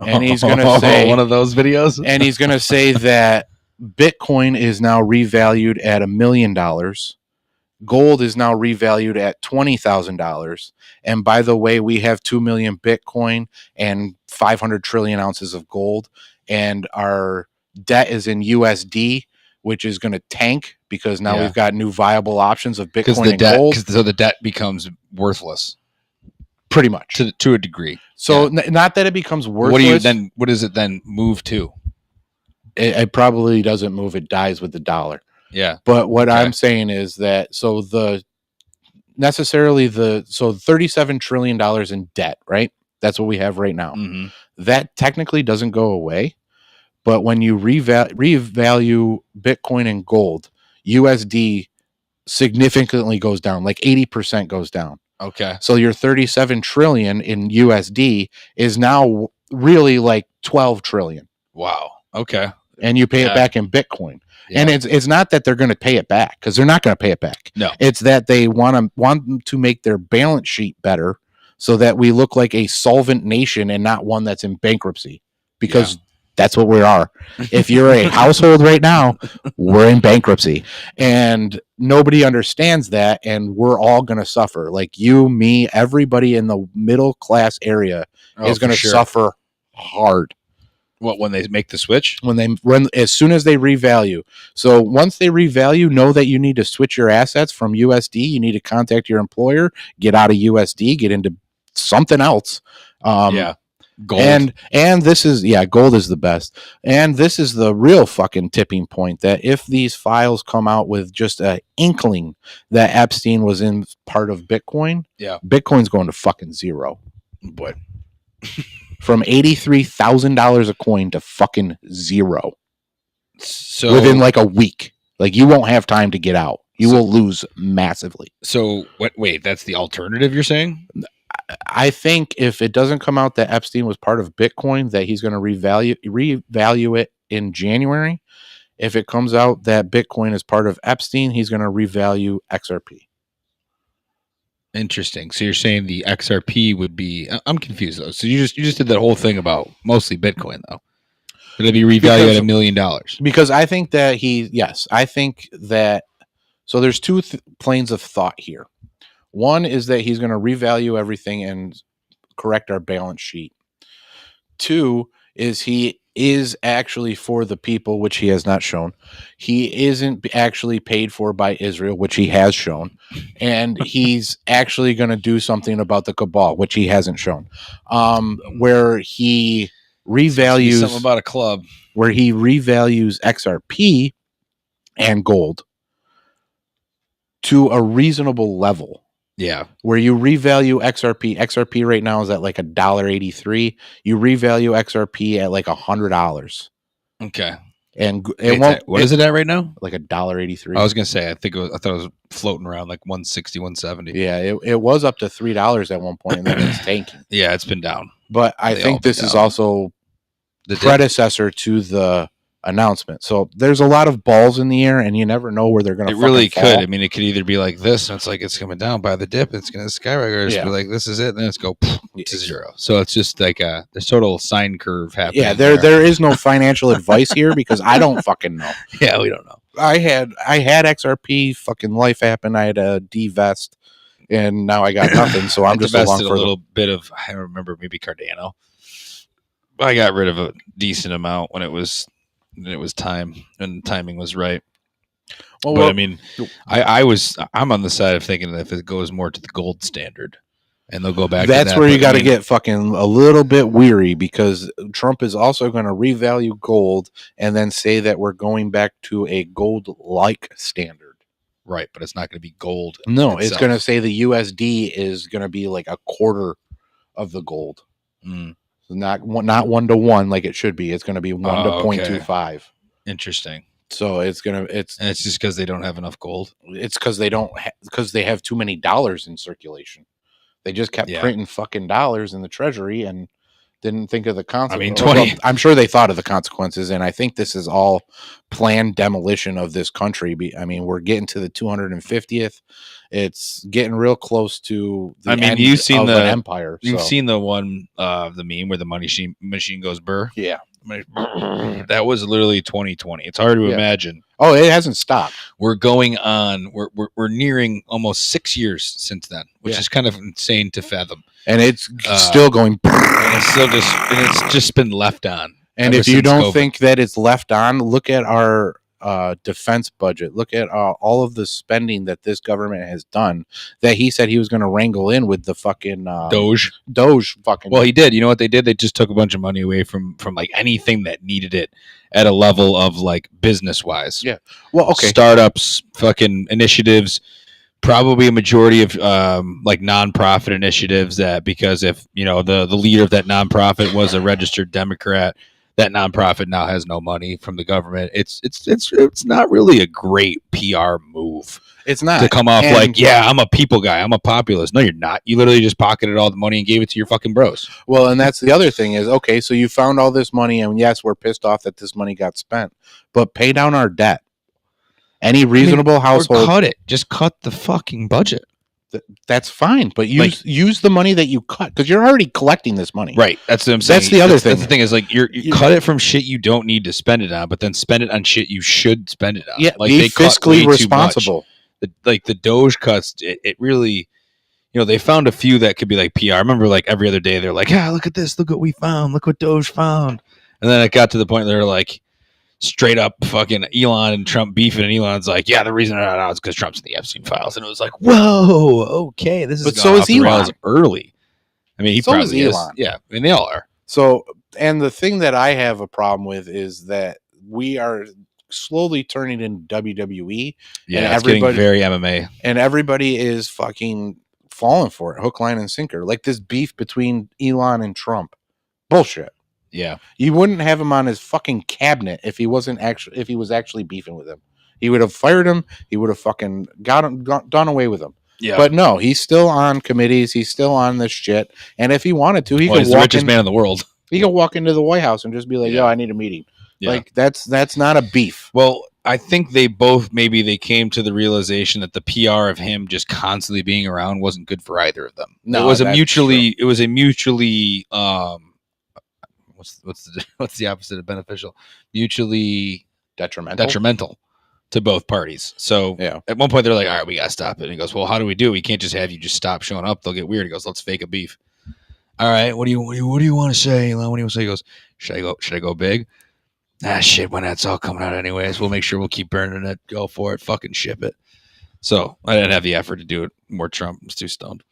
And he's going to say one of those videos. And he's going to say that Bitcoin is now revalued at $1 million. Gold is now revalued at $20,000. And by the way, we have 2 million Bitcoin and 500 trillion ounces of gold. And our debt is in USD, which is going to tank because now we've got new viable options of Bitcoin and gold. So the debt becomes worthless. Pretty much. To a degree. So not that it becomes worthless. What does it then move to? It probably doesn't move. It dies with the dollar. Yeah. But what I'm saying is that $37 trillion in debt, right? That's what we have right now. Mm-hmm. That technically doesn't go away, But when you revalue Bitcoin and gold, USD significantly goes down, like 80% goes down. Okay. So your 37 trillion in USD is now really like 12 trillion. Wow. Okay. And you pay Yeah. it back in Bitcoin. Yeah. And it's not that they're going to pay it back, because they're not going to pay it back. No. It's that they want to make their balance sheet better so that we look like a solvent nation and not one that's in bankruptcy, because that's what we are. If you're a household right now, we're in bankruptcy, and nobody understands that, and we're all going to suffer. Like you, me, everybody in the middle class area is going to suffer hard. What, when they make the switch? When as soon as they revalue. So once they revalue, know that you need to switch your assets from USD. You need to contact your employer, get out of USD, get into something else. Gold. And this is gold is the best. And this is the real fucking tipping point, that if these files come out with just an inkling that Epstein was in part of Bitcoin, Bitcoin's going to fucking zero. Boy. From $83,000 a coin to fucking zero. So within like a week. Like you won't have time to get out. You will lose massively. So wait, that's the alternative you're saying? I think if it doesn't come out that Epstein was part of Bitcoin, that he's going to revalue it in January. If it comes out that Bitcoin is part of Epstein, he's going to revalue XRP. Interesting. So you're saying the XRP would be? I'm confused though. So you just did that whole thing about mostly Bitcoin though. It'll be revalued at $1 million. Because I think that I think that. So there's two planes of thought here. One is that he's going to revalue everything and correct our balance sheet. Two is he is actually for the people, which he has not shown. He isn't actually paid for by Israel, which he has shown. And he's actually going to do something about the cabal, which he hasn't shown. Where he revalues something about a club, where he revalues XRP and gold to a reasonable level. Yeah. Where you revalue XRP. XRP right now is at like $1.83. You revalue XRP at like $100. Okay. And what is it at right now? Like $1.83. I was gonna say, I thought it was floating around like 160, 170. Yeah, it was up to $3 at one point, and then it's tanking. Yeah, it's been down. But I think this is also the predecessor to the announcement. So there's a lot of balls in the air, and you never know where they're going to. It really could. I mean, it could either be like this, and it's like it's coming down by the dip, it's going to skyrocket, or just be like this is it, and then it's go to zero. So it's just like there's total sine curve happening. Yeah, there is no financial advice here, because I don't fucking know. Yeah, we don't know. I had XRP, fucking life happened. I had a divest, and now I got nothing. So I'm just along for a little bit of. I don't remember, maybe Cardano. I got rid of a decent amount when it was time, and timing was right. But I mean, I'm on the side of thinking that if it goes more to the gold standard, and they'll go back. That's where you got to get fucking a little bit weary, because Trump is also going to revalue gold and then say that we're going back to a gold-like standard. Right, but it's not going to be gold. No, it's going to say the USD is going to be like a quarter of the gold. Not 1-to-1 like it should be. It's going to be 1 to 0.25. Interesting. So and it's just because they don't have enough gold. It's because because they have too many dollars in circulation. They just kept printing fucking dollars in the treasury and didn't think of the consequences. I mean, I'm sure they thought of the consequences, and I think this is all planned demolition of this country. I mean, we're getting to the 250th. It's getting real close to the end of an empire. You've seen the one, the meme where the money machine goes burr? Yeah. That was literally 2020. It's hard to imagine. Oh, it hasn't stopped. We're going on. We're nearing almost 6 years since then, which is kind of insane to fathom. And it's still going. And it's just been left on. And if you don't think that it's left on, look at our defense budget. Look at all of the spending that this government has done, that he said he was going to wrangle in with the fucking Doge fucking. Well, he did. You know what they did? They just took a bunch of money away from like anything that needed it at a level of like business wise. Yeah. Well, okay. Startups, fucking initiatives, probably a majority of like nonprofit initiatives, that because if the leader of that nonprofit was a registered Democrat, That nonprofit now has no money from the government. It's not really a great PR move It's not to come off And- like, yeah, I'm a people guy, I'm a populist. No, you're not. You literally just pocketed all the money and gave it to your fucking bros. Well, and that's the other thing is, okay, so you found all this money, and yes, we're pissed off that this money got spent, but pay down our debt. Any reasonable Or household, cut it. Just cut the fucking budget. that's fine, but use the money that you cut, because you're already collecting this money. Right. That's what I'm saying. That's the other thing. That's the thing is, like, you cut it from shit you don't need to spend it on, but then spend it on shit you should spend it on. Yeah, like, be they cut way fiscally too much. responsible. The Doge cuts, it really, they found a few that could be like PR. I remember, like, every other day they're like, yeah, look at this, look what we found, look what Doge found. And then it got to the point they're like, straight up fucking Elon and Trump beefing, and Elon's like, yeah, the reason I don't know is because Trump's in the Epstein files. And it was like, whoa, okay, this is But so is Elon. early. I mean, he So is probably is. Elon. Yeah, I mean, they all are. So, and the thing that I have a problem with is that we are slowly turning into WWE, Yeah, and it's getting everybody- very MMA. and everybody is fucking falling for it, hook, line, and sinker. Like this beef between Elon and Trump. Bullshit. Yeah. You wouldn't have him on his fucking cabinet if he was actually beefing with him. He would have fired him. He would have fucking done away with him. Yeah. But no, he's still on committees. He's still on this shit. And if he wanted to, he could he's the walk richest man in the world. He could walk into the White House and just be like, Yeah. "Yo, I need a meeting." Yeah. Like that's not a beef. Well, I think they came to the realization that the PR of him just constantly being around wasn't good for either of them. No, it was a that's mutually what's the opposite of beneficial? Mutually detrimental to both parties. So Yeah. at one point they're like, all right, we gotta stop it. And he goes, well, how do we do? We can't just have you just stop showing up. They'll get weird. He goes, let's fake a beef. All right, what do you want to say, Elon? What do you want to say? He goes, should I go big? Shit, when that's all coming out anyways, we'll make sure we'll keep burning it. Go for it. Fucking ship it. So I didn't have the effort to do it more. Trump was too stoned.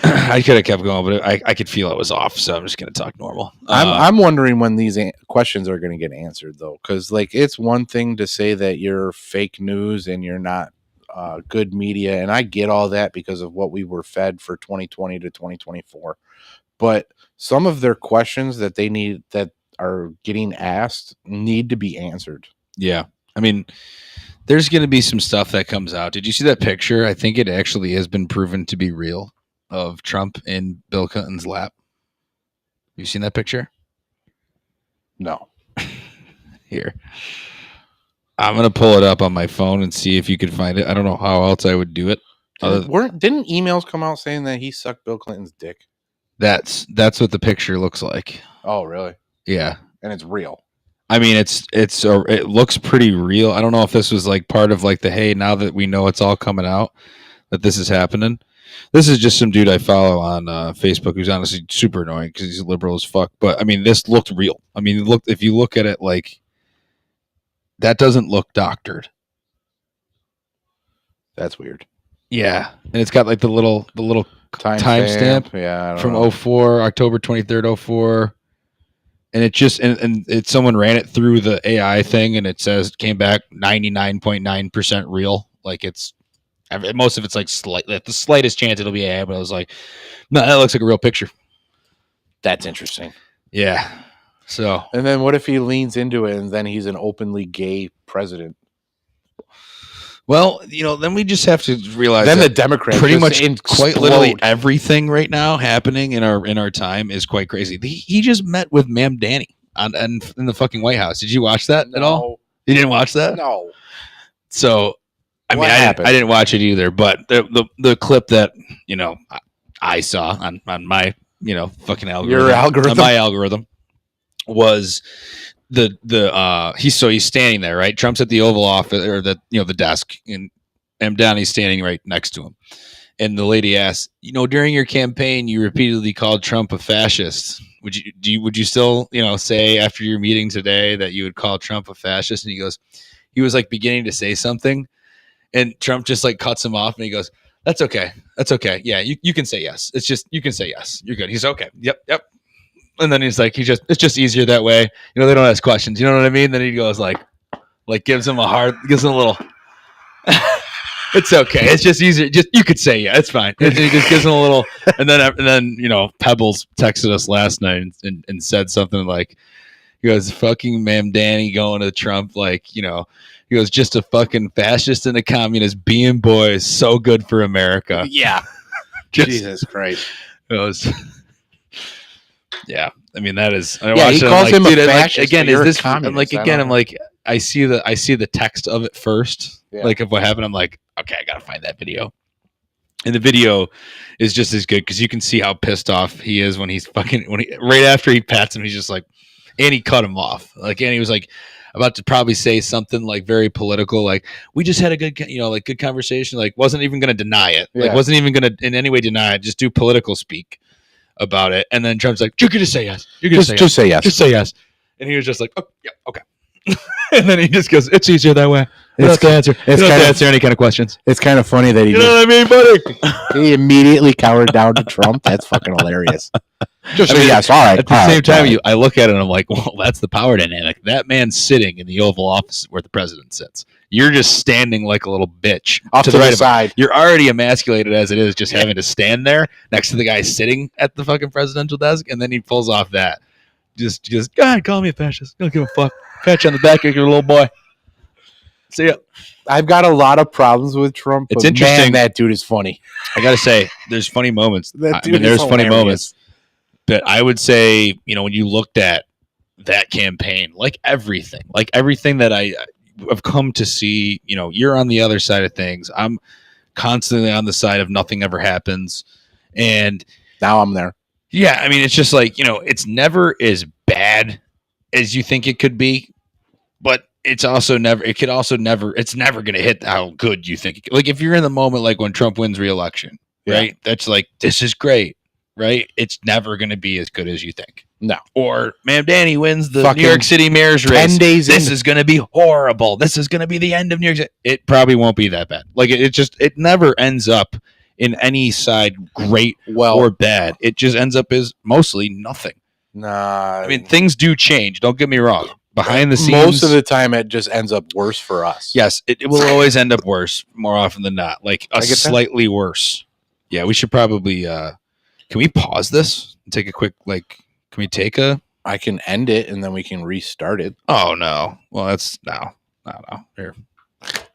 I could have kept going, but I could feel it was off. So I'm just going to talk normal. I'm wondering when these questions are going to get answered, though, because like it's one thing to say that you're fake news and you're not good media, and I get all that because of what we were fed for 2020 to 2024. But some of their questions that are getting asked need to be answered. Yeah. I mean, there's going to be some stuff that comes out. Did you see that picture? I think it actually has been proven to be real of Trump in Bill Clinton's lap. You seen that picture? No. Here. I'm going to pull it up on my phone and see if you could find it. I don't know how else I would do it. Didn't emails come out saying that he sucked Bill Clinton's dick? That's what the picture looks like. Oh, really? Yeah. And it's real. I mean, it looks pretty real. I don't know if this was like part of like the, hey, now that we know it's all coming out, that this is happening. This is just some dude I follow on Facebook who's honestly super annoying because he's liberal as fuck. But I mean, this looked real. I mean, if you look at it, like, that doesn't look doctored. That's weird. Yeah, and it's got like the little timestamp Yeah, I don't from know. 04, October 23rd, 04. And it just and someone ran it through the AI thing, and it says came back 99.9% real. Like most of it's like the slightest chance it'll be AI, but I was like, no, that looks like a real picture. That's interesting. Yeah. So And then what if he leans into it and then he's an openly gay president? well, then we just have to realize Then that the Democrats pretty just much quite explode. literally everything right now happening in our time is quite crazy. He just met with Ma'am Danny in the fucking White House. Did you watch that at all? You didn't watch that? No. So, I What mean, happened? I didn't watch it either, but the clip that I saw on my fucking algorithm, Your algorithm? on my algorithm, was he's standing there, right? Trump's at the Oval Office or the desk, and M. Downey's standing right next to him, and the lady asks, during your campaign, you repeatedly called Trump a fascist. Would you still say after your meeting today that you would call Trump a fascist? And he was like beginning to say something. And Trump just like cuts him off and he goes, that's okay. That's okay. Yeah, you can say yes. It's just, you can say yes. You're good. He's okay. Yep. And then he's like, it's just easier that way. They don't ask questions. You know what I mean? Then he goes like gives him a little. It's okay. It's just easier. Just you could say yeah. It's fine. It just gives them a little. And then Pebbles texted us last night and said something like, he goes, "Fucking Mam Danny going to Trump he goes, just a fucking fascist and a communist being boys, so good for America." Yeah. Jesus Christ. It was. Yeah, I mean that is. I Yeah, watched he it, calls I'm him a dude, fascist, again, but you're is a this? I'm communist. I again. don't I'm like, I see the text of it first, Yeah. like of what happened. I'm like, okay, I gotta find that video. And the video is just as good because you can see how pissed off he is when right after he pats him, he's just like, and he cut him off. And he was like about to probably say something like very political, like we just had a good, good conversation. Like wasn't even going to deny it. Yeah. Like wasn't even going to in any way deny it. Just do political speak about it. And then Trump's like, you're going to say yes. You're going to just say yes. Just say yes. And he was just like, oh, yeah, okay. And then he just goes, it's easier that way. You don't have to answer. You don't have to answer any kind of questions. It's kind of funny that he You know what I mean, buddy? he immediately cowered down to Trump. That's fucking hilarious. Just say yes. All right. At the same time, I look at it and I'm like, well, that's the power dynamic. That man's sitting in the Oval Office where the president sits. You're just standing like a little bitch off to the right side. You're already emasculated as it is, just having to stand there next to the guy sitting at the fucking presidential desk, and then he pulls off that. Just go ahead, call me a fascist. Don't give a fuck. Pat you on the back of your little boy. See ya. I've got a lot of problems with Trump. It's but interesting. Man, that dude is funny. I gotta say, there's funny moments. That dude is funny hilarious. moments. But I would say, when you looked at that campaign, like everything that I've come to see, you're on the other side of things. I'm constantly on the side of nothing ever happens. And now I'm there. Yeah, I mean, it's just like, it's never as bad as you think it could be, but it's never going to hit how good you think. Like if you're in the moment, like when Trump wins re-election, right? That's like, this is great, right? It's never going to be as good as you think. No. Or, man, Danny wins the Fucking New York City mayor's race. 10 days This is going to be horrible. This is going to be the end of New York City. It probably won't be that bad. Like it never ends up in any side great or bad. It just ends up as mostly nothing. Nah. I mean, things do change. Don't get me wrong. Behind the scenes, most of the time, it just ends up worse for us. Yes, it will always end up worse more often than not. Like slightly worse. Yeah, we should probably. Can we pause this and take a quick Can we take a? I can end it and then we can restart it. Oh no! Well, that's no. Here,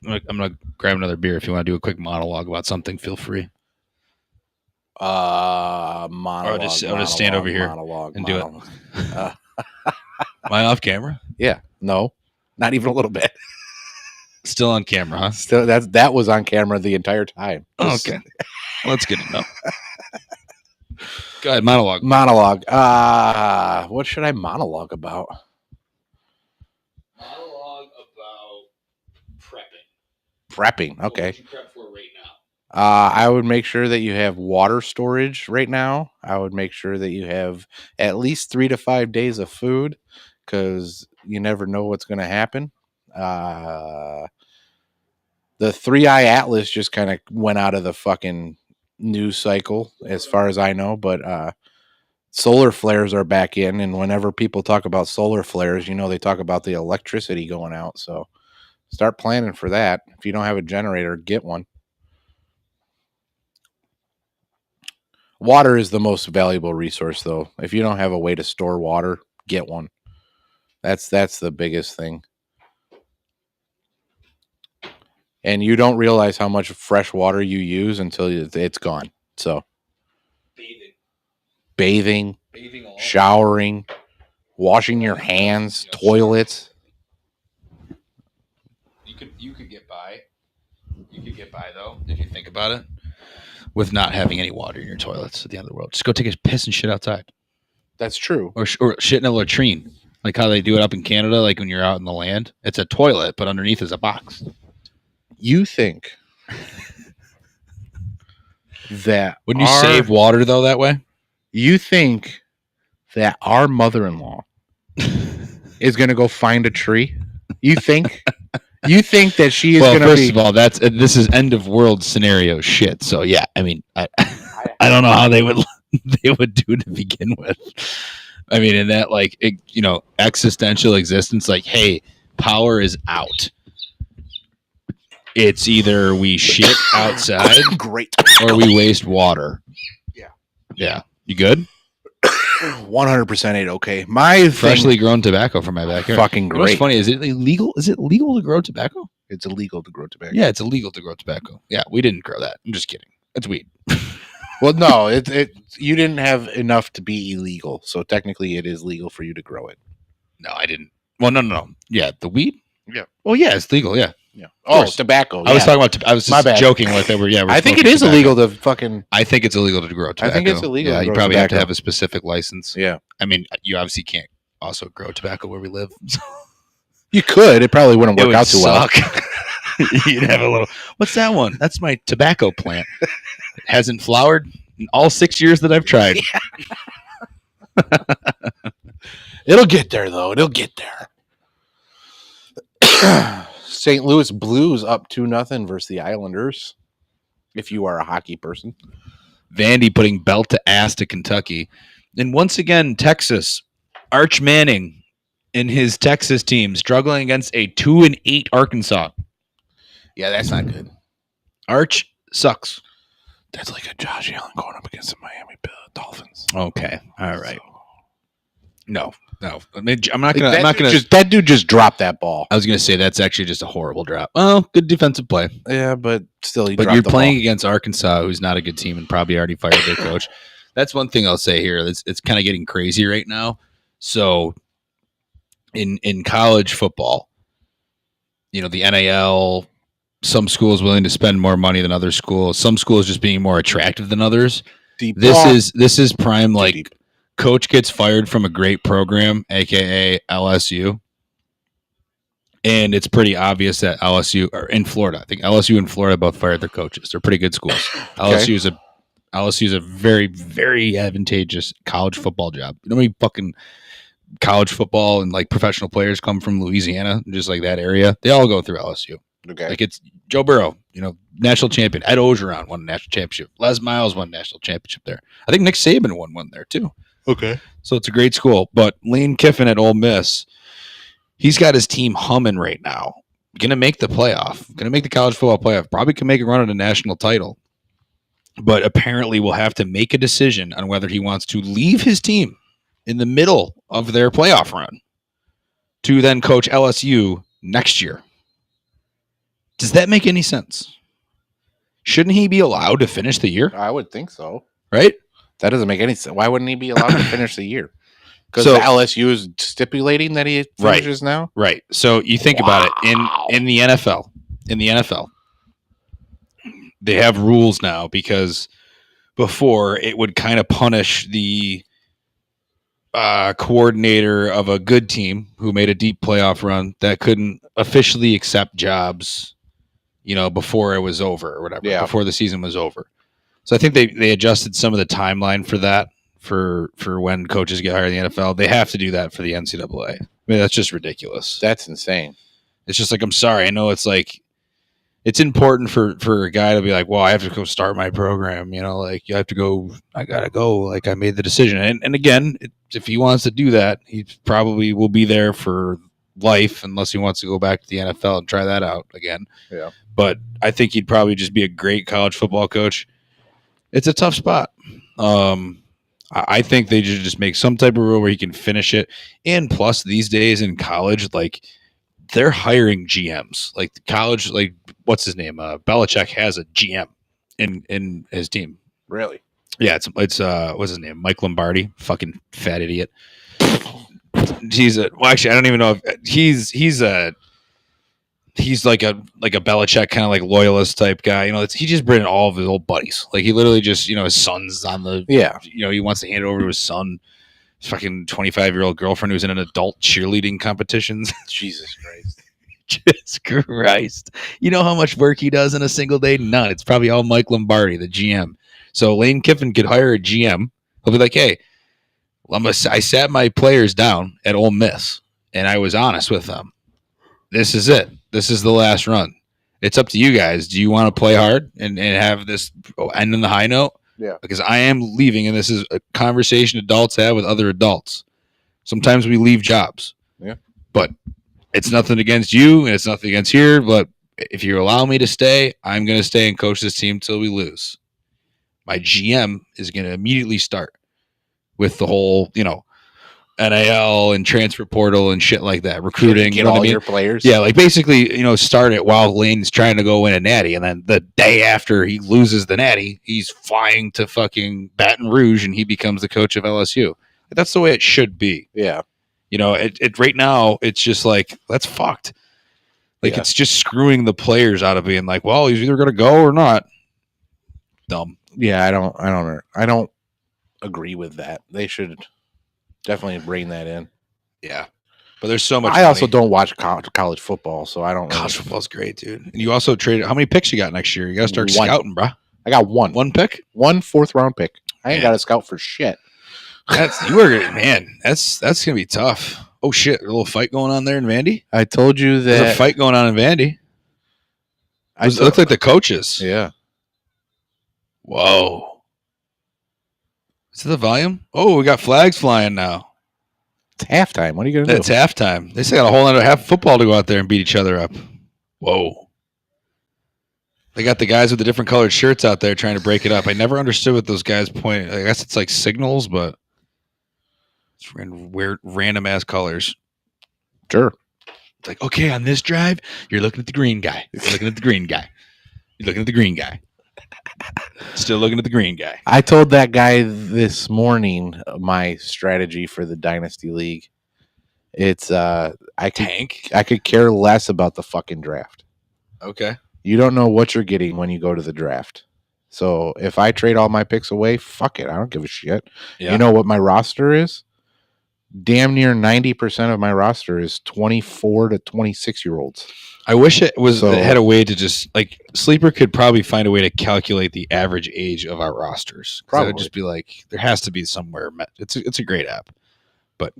I'm gonna grab another beer. If you want to do a quick monologue about something, feel free. Monologue. I'll just stand over here and do it. Am I off camera? Yeah. No, not even a little bit. Still on camera, huh? Still, that was on camera the entire time. Okay. Well, that's good to know. Go ahead, monologue. What should I monologue about? Monologue about prepping. Prepping. Okay. What would you prep for right now? I would make sure that you have water storage right now. I would make sure that you have at least 3 to 5 days of food because you never know what's going to happen. The 3i Atlas just kind of went out of the fucking news cycle as far as I know, but solar flares are back in, and whenever people talk about solar flares, they talk about the electricity going out. So start planning for that. If you don't have a generator, get one. Water is the most valuable resource, though. If you don't have a way to store water, get one. That's the biggest thing. And you don't realize how much fresh water you use until it's gone. So, bathing, showering, washing your hands, toilets. You could get by. You could get by though if you think about it, with not having any water in your toilets at the end of the world. Just go take a piss and shit outside. That's true. Or shit in a latrine, like how they do it up in Canada. Like when you're out in the land, it's a toilet, but underneath is a box. You think that wouldn't you save water though that way? You think that our mother-in-law is going to go find a tree? You think? You think that she is going to be? First of all, this is end of world scenario shit. So yeah, I mean, I don't know how they would do to begin with. I mean, in that existential existence, like, hey, power is out. It's either we shit outside Great. or we waste water. Yeah. Yeah. You good? 100% ate okay. My Freshly grown tobacco from my backyard. fucking You know what's great. funny? Is it illegal? Is it legal to grow tobacco? It's illegal to grow tobacco. Yeah, it's illegal to grow tobacco. Yeah, we didn't grow that. I'm just kidding. That's weed. Well, no, you didn't have enough to be illegal, so technically it is legal for you to grow it. No, I didn't. Well, no. Yeah, the weed. Yeah. Well, yeah, it's legal. Yeah. Yeah. course. Tobacco. I was talking about. I was My just bad. joking with it. Yeah, I think it is illegal to fucking. I think it's illegal to grow tobacco. I think it's illegal. Yeah, to you grow probably have to tobacco. have a specific license. Yeah. I mean, you obviously can't also grow tobacco where we live. So You could. It probably wouldn't it work would out too well. suck. You'd have a little. What's that one? That's my tobacco plant. It hasn't flowered in all 6 years that I've tried. It'll get there though. It'll get there. St. Louis Blues up 2-0 versus the Islanders. If you are a hockey person. Vandy putting belt to ass to Kentucky. And once again, Texas, Arch Manning and his Texas team struggling against a 2-8 Arkansas. Yeah, that's not good. Arch sucks. That's like a Josh Allen going up against the Miami Dolphins. Okay. All right. No. I mean, I'm not Like, gonna. I'm not gonna. That dude just dropped that ball. I was gonna say that's actually just a horrible drop. Well, good defensive play, Yeah, but still, but you're playing against Arkansas, who's not a good team and probably already fired their coach. That's one thing I'll say here. It's kind of getting crazy right now. So, in college football, the NIL. Some schools willing to spend more money than other schools. Some schools just being more attractive than others. This is prime like coach gets fired from a great program, aka LSU, and it's pretty obvious that LSU or in Florida. I think LSU and Florida both fired their coaches. They're pretty good schools. LSU is a very, very advantageous college football job. You know how many fucking college football and like professional players come from Louisiana, just like that area? They all go through LSU. Okay. Like it's Joe Burrow, national champion. Ed Ogeron won a national championship. Les Miles won a national championship there. I think Nick Saban won one there too. Okay. So it's a great school. But Lane Kiffin at Ole Miss, he's got his team humming right now. Going to make the playoff. Going to make the college football playoff. Probably can make a run at a national title. But apparently will have to make a decision on whether he wants to leave his team in the middle of their playoff run to then coach LSU next year. Does that make any sense? Shouldn't he be allowed to finish the year? I would think so. Right? That doesn't make any sense. Why wouldn't he be allowed to finish the year? Because So- the LSU is stipulating that he finishes now? Right. So you think about it in the NFL. In the NFL, they have rules now because before it would kind of punish the coordinator of a good team who made a deep playoff run that couldn't officially accept jobs, before it was over or whatever, Yeah. before the season was over. So I think they adjusted some of the timeline for that for when coaches get hired in the NFL. They have to do that for the NCAA. I mean, that's just ridiculous. That's insane. It's just like, I'm sorry. I know it's like, it's important for a guy to be like, well, I have to go start my program. Like you have to go, I got to go. Like I made the decision. And again, if he wants to do that, he probably will be there for life unless he wants to go back to the NFL and try that out again. Yeah. But I think he'd probably just be a great college football coach. It's a tough spot. I think they should just make some type of rule where he can finish it. And plus these days in college, like they're hiring GMs. Like college, like what's his name? Belichick has a GM in his team. Really? Yeah, it's what's his name? Mike Lombardi, fucking fat idiot. Actually, I don't even know if he's like a Belichick kind of like loyalist type guy. He just brought in all of his old buddies. Like he literally just his son's on the he wants to hand it over to his son. His fucking 25-year-old girlfriend who's in an adult cheerleading competitions. Jesus Christ. Jesus Christ. You know how much work he does in a single day? None. It's probably all Mike Lombardi, the GM. So Lane Kiffin could hire a GM. He'll be like, hey, I sat my players down at Ole Miss, and I was honest with them. This is it. This is the last run. It's up to you guys. Do you want to play hard and have this end on the high note? Yeah. Because I am leaving, and this is a conversation adults have with other adults. Sometimes we leave jobs. Yeah. But it's nothing against you, and it's nothing against here, but if you allow me to stay, I'm going to stay and coach this team till we lose. My GM is going to immediately start with the whole, NIL and transfer portal and shit like that, recruiting. Get You know what all I mean? your players. Yeah, like basically, start it while Lane's trying to go win a natty, and then the day after he loses the natty, he's flying to fucking Baton Rouge and he becomes the coach of LSU. That's the way it should be. Yeah. It right now it's just like that's fucked. Like it's just screwing the players out of being like, well, he's either gonna go or not. Dumb. Yeah, I don't agree with that. They should definitely bring that in. Yeah. But there's so much. I also don't watch college football, so I don't. College football's great, dude. And you also traded. How many picks you got next year? You got to start One. scouting, bro. I got one. One pick? One 4th round pick. I ain't Man. got a scout for shit. That's gonna be tough. Oh shit! A little fight going on there in Vandy. I told you that. There's a fight going on in Vandy. It looked like the coaches. Yeah. Whoa. Is it the volume? Oh, we got flags flying now. It's halftime. What are you gonna do? It's halftime. They still got a whole other half of football to go out there and beat each other up. Whoa. They got the guys with the different colored shirts out there trying to break it up. I never understood what those guys point. I guess it's like signals, but it's weird, random ass colors. Sure. It's like, okay, on this drive, you're looking at the green guy. You're looking at the green guy. You're looking at the green guy. Still looking at the green guy. I told that guy this morning my strategy for the Dynasty League. It's I could care less about the fucking draft. Okay. You don't know what you're getting when you go to the draft. So if I trade all my picks away, fuck it. I don't give a shit. Yeah. You know what my roster is? Damn near 90% of my roster is 24 to 26-year-olds. I wish it had a way to just like Sleeper could probably find a way to calculate the average age of our rosters. It would just be like there has to be somewhere. It's a great app, but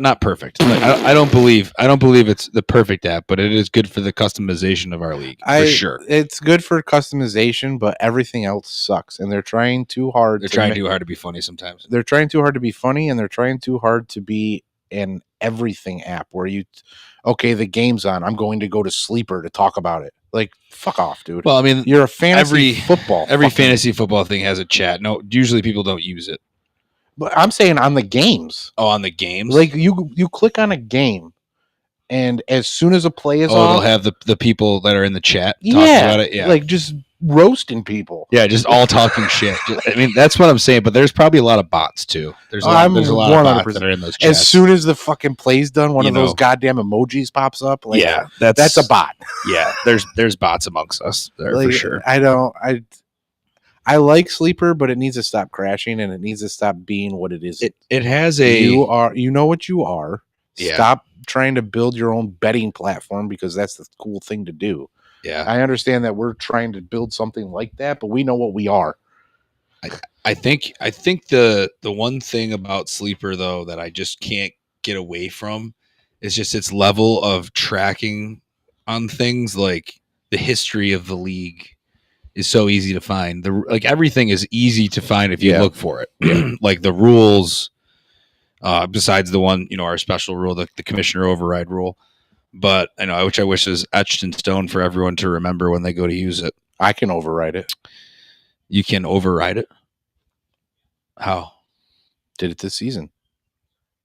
not perfect. Like, I don't believe it's the perfect app, but it is good for the customization of our league for sure. It's good for customization, but everything else sucks, and they're trying too hard. They're trying too hard to be funny sometimes. They're trying too hard to be funny, and they're trying too hard to be an everything app where the game's on. I'm going to go to Sleeper to talk about it. Like, fuck off, dude. Well, I mean, you're a fantasy football. Every fantasy football thing has a chat. No, usually people don't use it. But I'm saying on the games. Oh, on the games? Like, you click on a game, and as soon as a play is off, they'll have the people that are in the chat talking about it. Yeah. Like, just roasting people. Yeah, just all talking shit. I mean, that's what I'm saying, but there's probably a lot of bots, too. There's a lot of bots that are in those chats. As soon as the fucking play's done, one of those goddamn emojis pops up. Like, yeah, that's a bot. Yeah, there's bots amongst us there for sure. I like Sleeper, but it needs to stop crashing, and it needs to stop being what it is. It has a... You know what you are. Yeah. Stop trying to build your own betting platform because that's the cool thing to do. Yeah. I understand that we're trying to build something like that, but we know what we are. I think the one thing about Sleeper, though, that I just can't get away from is just its level of tracking on things like the history of the league is so easy to find. Everything is easy to find if you look for it. Like the rules, besides the one, our special rule, the commissioner override rule. But I wish is etched in stone for everyone to remember when they go to use it. I can override it. You can override it? How? Did it this season.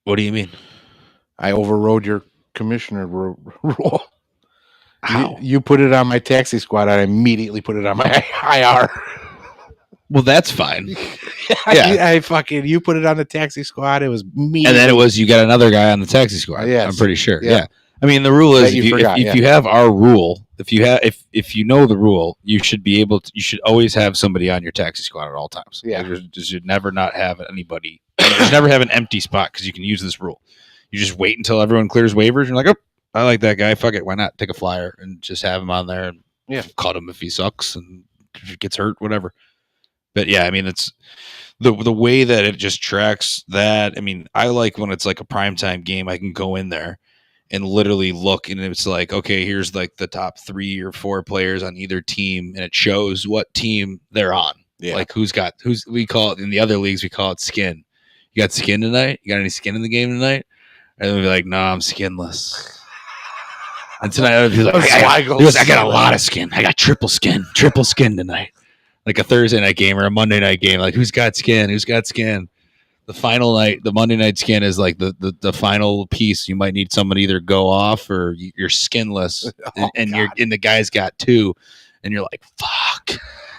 What do you mean? I overrode your commissioner rule. How? You put it on my taxi squad. I immediately put it on my IR. Well, that's fine. Yeah, you put it on the taxi squad. It was me, and then it was you got another guy on the taxi squad. Yeah, I'm pretty sure. Yeah. I mean, the rule is if you have our rule, if you know the rule, you should be able to. You should always have somebody on your taxi squad at all times. Yeah, you should never not have anybody. You should never have an empty spot because you can use this rule. You just wait until everyone clears waivers. You're like, oh, I like that guy. Fuck it, why not take a flyer and just have him on there and cut him if he sucks and if he gets hurt, whatever. But yeah, I mean, it's the way that it just tracks that. I mean, I like when it's like a primetime game. I can go in there and literally look, and it's like, okay, here's like the top 3 or 4 players on either team, and it shows what team they're on. Yeah. Like who's we call it in the other leagues, we call it skin. You got skin tonight? You got any skin in the game tonight? And they'll be like, no, I'm skinless. And tonight he was like, he goes, I got a lot of skin. I got triple skin tonight. Like a Thursday night game or a Monday night game. Like who's got skin? The final night, the Monday night skin is like the final piece. You might need someone to either go off or you're skinless, and the guy's got two, and you're like, fuck,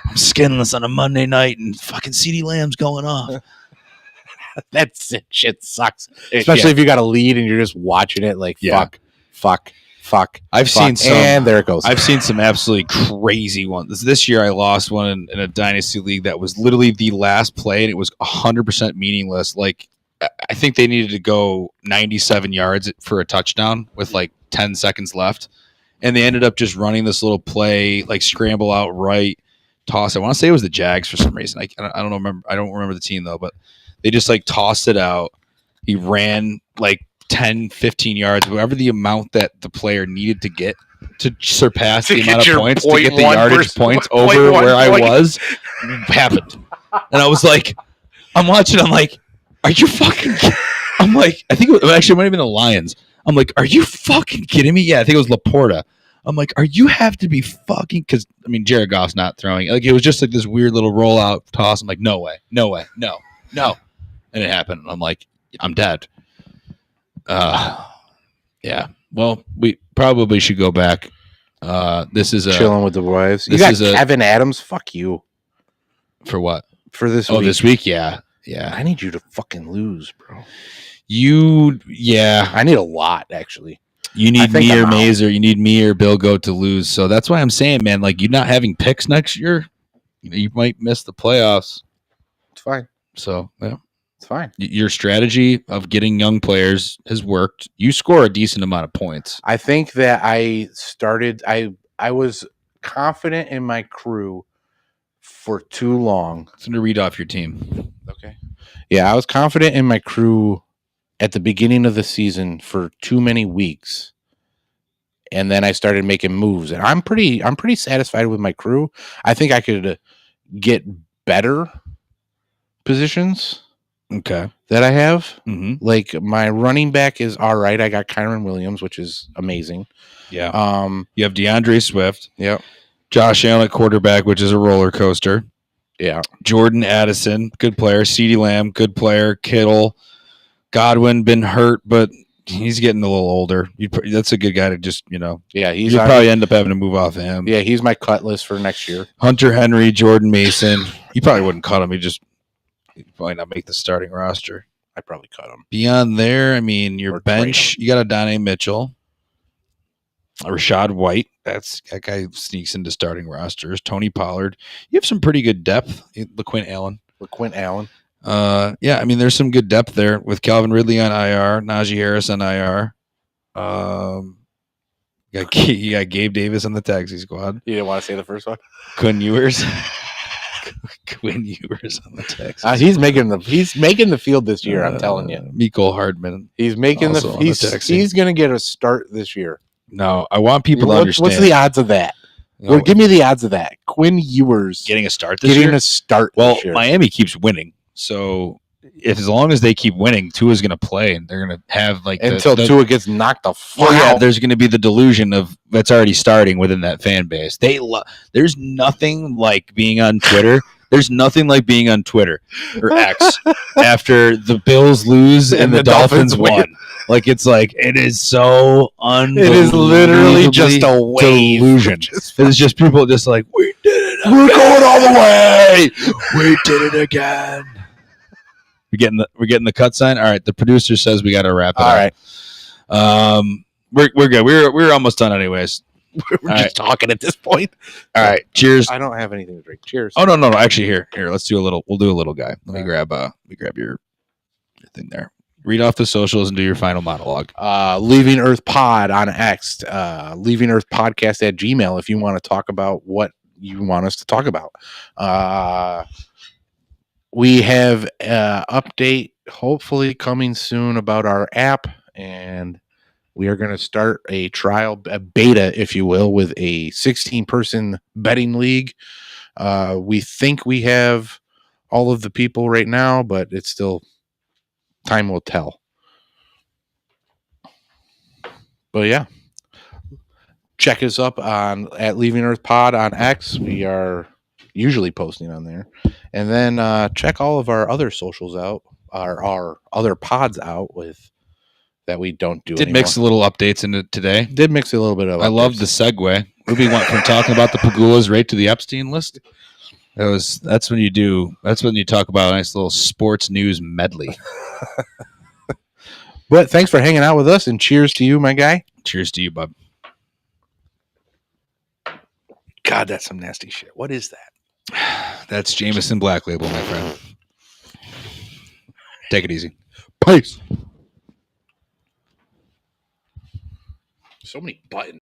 I'm skinless on a Monday night, and fucking CeeDee Lamb's going off. That's it. Shit sucks, especially if you got a lead and you're just watching it. Like fuck. I've seen some, and there it goes. I've seen some absolutely crazy ones. This year, I lost one in a dynasty league that was literally the last play, and it was 100% meaningless. Like, I think they needed to go 97 yards for a touchdown with like 10 seconds left, and they ended up just running this little play, like scramble out right, toss. I want to say it was the Jags for some reason. I don't remember. I don't remember the team though, but they just like tossed it out. He ran like 10, 15 yards, whatever the amount that the player needed to get to surpass the amount of points to get the yardage points over where I was, happened. And I was like, I'm watching, I'm like, are you fucking I'm like, I think it might have been the Lions. I'm like, are you fucking kidding me? Yeah, I think it was Laporta. I'm like, you have to be fucking, because, I mean, Jared Goff's not throwing. Like, it was just like this weird little rollout toss. I'm like, no way. And it happened. I'm like, I'm dead. Yeah. Well, we probably should go back. This is chilling with the wives. You got Kevin Adams. Fuck you. For what? For this week. This week, yeah. I need you to fucking lose, bro. I need a lot, actually. You need me or Mays, or you need me or Bill Goat to lose. So that's why I'm saying, man, like, you're not having picks next year, you might miss the playoffs. It's fine. So, yeah. It's fine. Your strategy of getting young players has worked. You score a decent amount of points. I think that I was confident in my crew for too long. I'm going to read off your team. Okay. Yeah, I was confident in my crew at the beginning of the season for too many weeks. And then I started making moves. And I'm pretty satisfied with my crew. I think I could get better positions. Okay. That I have. Mm-hmm. Like, my running back is all right. I got Kyron Williams, which is amazing. Yeah. You have DeAndre Swift. Yep. Josh Allen at quarterback, which is a roller coaster. Yeah. Jordan Addison, good player. CeeDee Lamb, good player. Kittle. Godwin, been hurt, but he's getting a little older. That's a good guy to just, Yeah, you'll probably end up having to move off of him. Yeah, he's my cut list for next year. Hunter Henry, Jordan Mason. You probably wouldn't cut him. He'd probably not make the starting roster. I'd probably cut him. Beyond there, I mean, your bench, you got Adonai Mitchell, Rashad White. That guy sneaks into starting rosters. Tony Pollard. You have some pretty good depth. LaQuint Allen. Yeah, I mean, there's some good depth there with Calvin Ridley on IR, Najee Harris on IR. You got Gabe Davis on the taxi squad. You didn't want to say the first one? Quinn Ewers. Quinn Ewers on the taxi. He's making the field this year. I'm telling you. Mecole Hardman. He's making he's going to get a start this year. No, I want people to understand. What's the odds of that? No. Well, give me the odds of that. Quinn Ewers getting a start this year. Well, this year. Miami keeps winning, so as long as they keep winning, Tua's going to play, and they're going to have until Tua gets knocked the fuck out. There's going to be the delusion of that's already starting within that fan base. There's nothing like being on Twitter. There's nothing like being on Twitter or X after the Bills lose and the Dolphins won. Like, it is so unbelievable. It is literally just a wave. Delusion. It's just people just like, we did it. We're going all the way. We did it again. We're getting the cut sign. All right. The producer says we got to wrap it up. All right. We're good. We're almost done anyways. We're just talking at this point. All right. Cheers. I don't have anything to drink. Cheers. Oh, no. Actually, here. Let's do a little. We'll do a little guy. Let me grab your thing there. Read off the socials and do your final monologue. Leaving Earth Pod on X. Leaving Earth Podcast at Gmail if you want to talk about what you want us to talk about. We have an update hopefully coming soon about our app, and we are going to start a beta, if you will, with a 16-person betting league. We think we have all of the people right now, but it's still time will tell. But yeah, check us up on at Leaving Earth Pod on X. We are usually posting on there. And then check all of our other socials out, our other pods out with that we don't do Did anymore. mix a little updates into today. Did mix a little bit of I love updates. the segue. Ruby went from talking about the Pagulas right to the Epstein list. That's when you do. That's when you talk about a nice little sports news medley. But thanks for hanging out with us, and cheers to you, my guy. Cheers to you, bub. God, that's some nasty shit. What is that? That's Jameson Black Label, my friend. Take it easy. Peace. So many buttons.